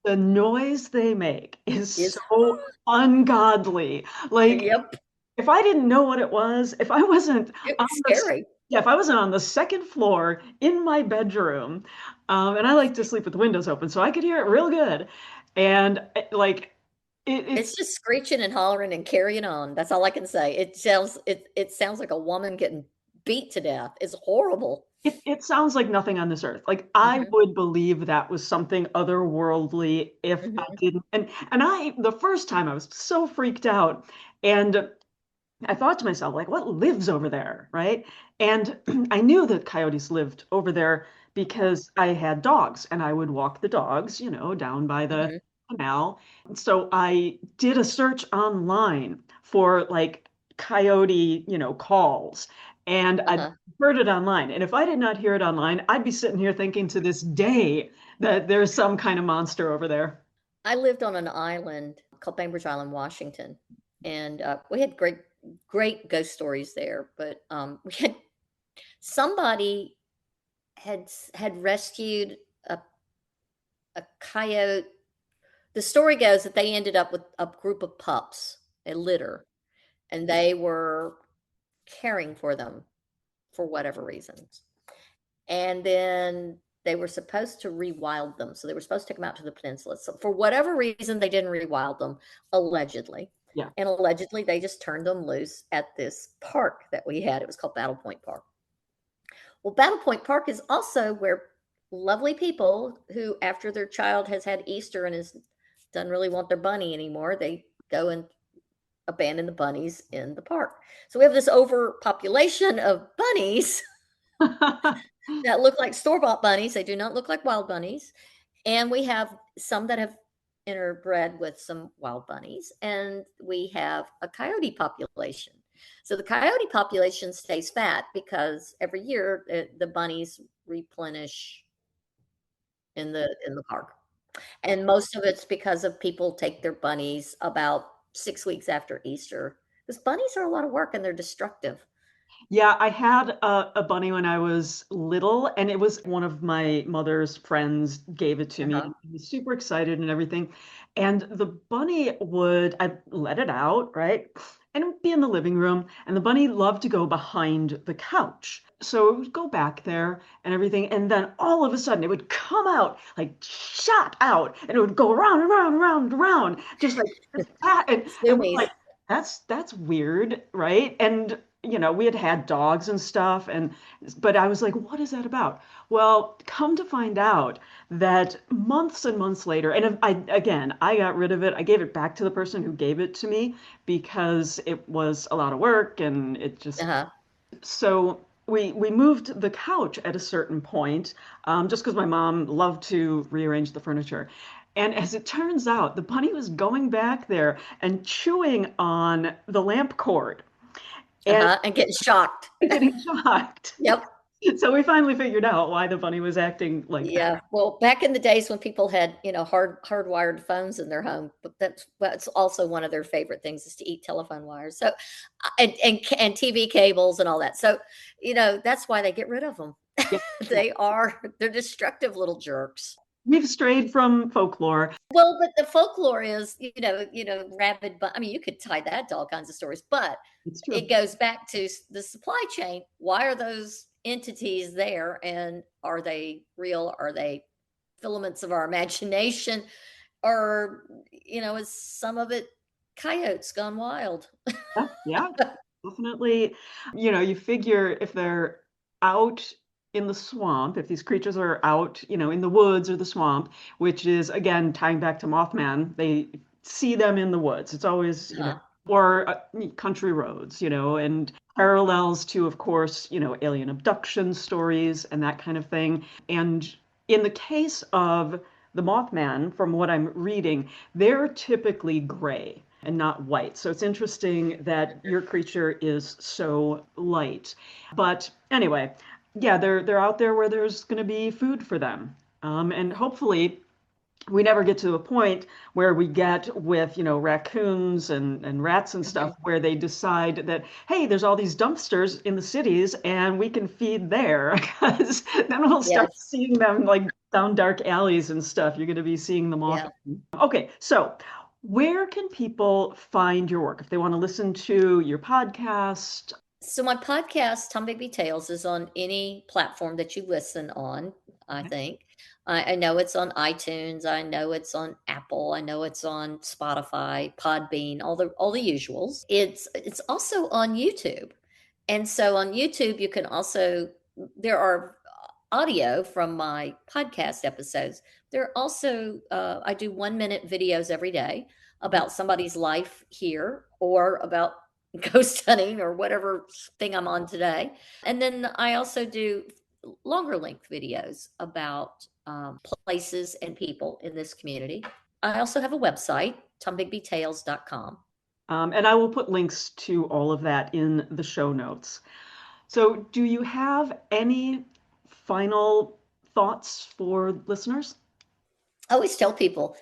the noise they make is so ungodly. Like, Yep. if I didn't know what it was, if I wasn't It was scary. if I wasn't on the second floor in my bedroom, and I like to sleep with the windows open, so I could hear it real good. And it's just screeching and hollering and carrying on. That's all I can say. It sounds like a woman getting beat to death. It's horrible. It sounds like nothing on this earth. Like, I would believe that was something otherworldly if I didn't. And the first time I was so freaked out, and I thought to myself, like, what lives over there, right? And I knew that coyotes lived over there because I had dogs and I would walk the dogs, down by the canal. And so I did a search online for like coyote, calls, and I heard it online. And if I did not hear it online, I'd be sitting here thinking to this day that there's some kind of monster over there. I lived on an island called Bainbridge Island, Washington, and we had great ghost stories there. But we had somebody had rescued a coyote. The story goes that they ended up with a group of pups, a litter, and they were caring for them for whatever reasons. And then they were supposed to rewild them. So they were supposed to take them out to the peninsula. So for whatever reason, they didn't rewild them, allegedly. Yeah. And allegedly, they just turned them loose at this park that we had. It was called Battle Point Park. Well, Battle Point Park is also where lovely people who, after their child has had Easter and doesn't really want their bunny anymore, they go and abandon the bunnies in the park. So we have this overpopulation of bunnies that look like store-bought bunnies. They do not look like wild bunnies. And we have some that have interbred with some wild bunnies. And we have a coyote population. So the coyote population stays fat because every year the bunnies replenish in the park. And most of it's because of people take their bunnies about 6 weeks after Easter. Because bunnies are a lot of work and they're destructive. Yeah, I had a bunny when I was little, and it was one of my mother's friends gave it to me. I was super excited and everything. And the bunny I'd let it out, right? And it would be in the living room, and the bunny loved to go behind the couch. So it would go back there and everything, and then all of a sudden it would come out, like shot out, and it would go around and around and around and around, just like that. And we're like, that's weird, right? And we had had dogs and stuff, but I was like, what is that about? Well, come to find out that months and months later, and I got rid of it. I gave it back to the person who gave it to me because it was a lot of work and it just Uh-huh. so we moved the couch at a certain point, just because my mom loved to rearrange the furniture. And as it turns out, the bunny was going back there and chewing on the lamp cord and Uh-huh. And getting shocked. getting shocked. Yep. So we finally figured out why the bunny was acting like that. Yeah. Well, back in the days when people had, hardwired phones in their home, but that's also one of their favorite things is to eat telephone wires. So, and TV cables and all that. So, that's why they get rid of them. Yeah, yeah. They're destructive little jerks. We've strayed from folklore. Well, but the folklore is, rabid, but I mean, you could tie that to all kinds of stories, but It's true. it goes back to the supply chain. Why are those entities there? And are they real? Are they filaments of our imagination? Or, is some of it coyotes gone wild? Yeah, yeah, definitely. You figure if they're out in the swamp, if these creatures are out, in the woods or the swamp, which is again tying back to Mothman, they see them in the woods. It's always, Uh-huh. or country roads, and parallels to, of course, alien abduction stories and that kind of thing. And in the case of the Mothman, from what I'm reading, they're typically gray and not white. So it's interesting that your creature is so light. But anyway, yeah, they're out there where there's going to be food for them. And hopefully we never get to a point where we get with, raccoons and rats and stuff Mhm. where they decide that, hey, there's all these dumpsters in the cities and we can feed there because then we'll start Yes. seeing them like down dark alleys and stuff. You're going to be seeing them Yeah. often. Okay, so where can people find your work if they want to listen to your podcast? So my podcast, Tombigbee Tales, is on any platform that you listen on, I think. I know it's on iTunes. I know it's on Apple. I know it's on Spotify, Podbean, all the usuals. It's also on YouTube. And so on YouTube, you can also there are audio from my podcast episodes. There are also I do 1 minute videos every day about somebody's life here or about ghost hunting or whatever thing I'm on today. And then I also do longer length videos about places and people in this community. I also have a website, tombigbeetales.com. And I will put links to all of that in the show notes. So, do you have any final thoughts for listeners? I always tell people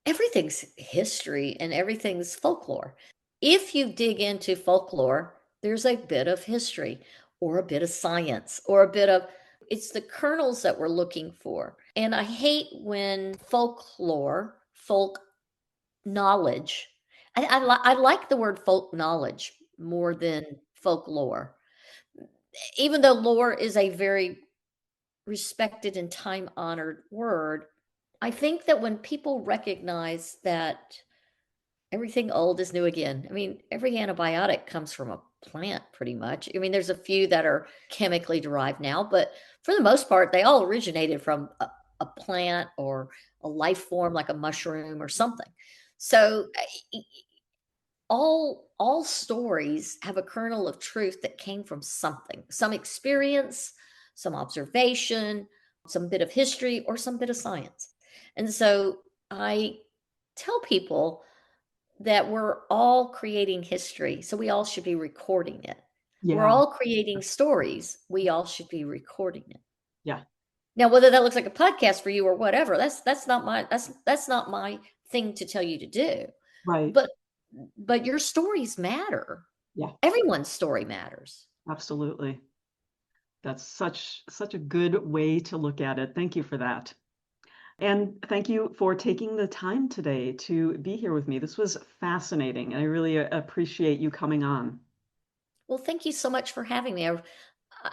everything's history and everything's folklore. If you dig into folklore, there's a bit of history or a bit of science or a bit of it's the kernels that we're looking for. And I hate when folk knowledge, I like the word folk knowledge more than folklore, even though lore is a very respected and time honored word. I think that when people recognize that everything old is new again. I mean, every antibiotic comes from a plant pretty much. I mean, there's a few that are chemically derived now, but for the most part, they all originated from a plant or a life form like a mushroom or something. So all stories have a kernel of truth that came from something, some experience, some observation, some bit of history, or some bit of science. And so I tell people that we're all creating history, so we all should be recording it. We're Yeah, all creating stories, we all should be recording it. yeah, Now, whether that looks like a podcast for you or whatever, that's not my thing to tell you to do. right. But your stories matter. Yeah, Everyone's story matters. absolutely. That's such a good way to look at it. Thank you for that. And thank you for taking the time today to be here with me. This was fascinating, and I really appreciate you coming on. Well, thank you so much for having me.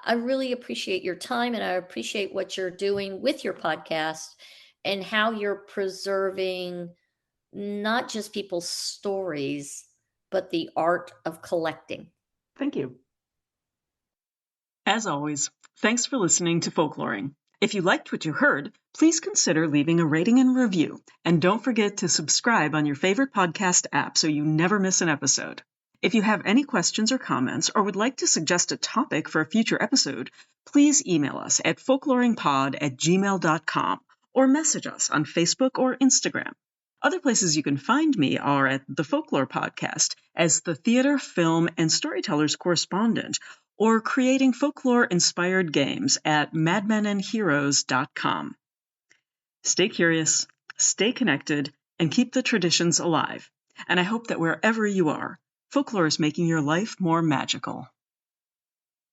I really appreciate your time and I appreciate what you're doing with your podcast and how you're preserving not just people's stories, but the art of collecting. Thank you. As always, thanks for listening to Folkloring. If you liked what you heard, please consider leaving a rating and review. And don't forget to subscribe on your favorite podcast app so you never miss an episode. If you have any questions or comments or would like to suggest a topic for a future episode, please email us at folkloringpod@gmail.com or message us on Facebook or Instagram. Other places you can find me are at the Folklore Podcast as the theater, film, and storytellers correspondent, or creating folklore-inspired games at madmenandheroes.com. Stay curious, stay connected, and keep the traditions alive. And I hope that wherever you are, folklore is making your life more magical.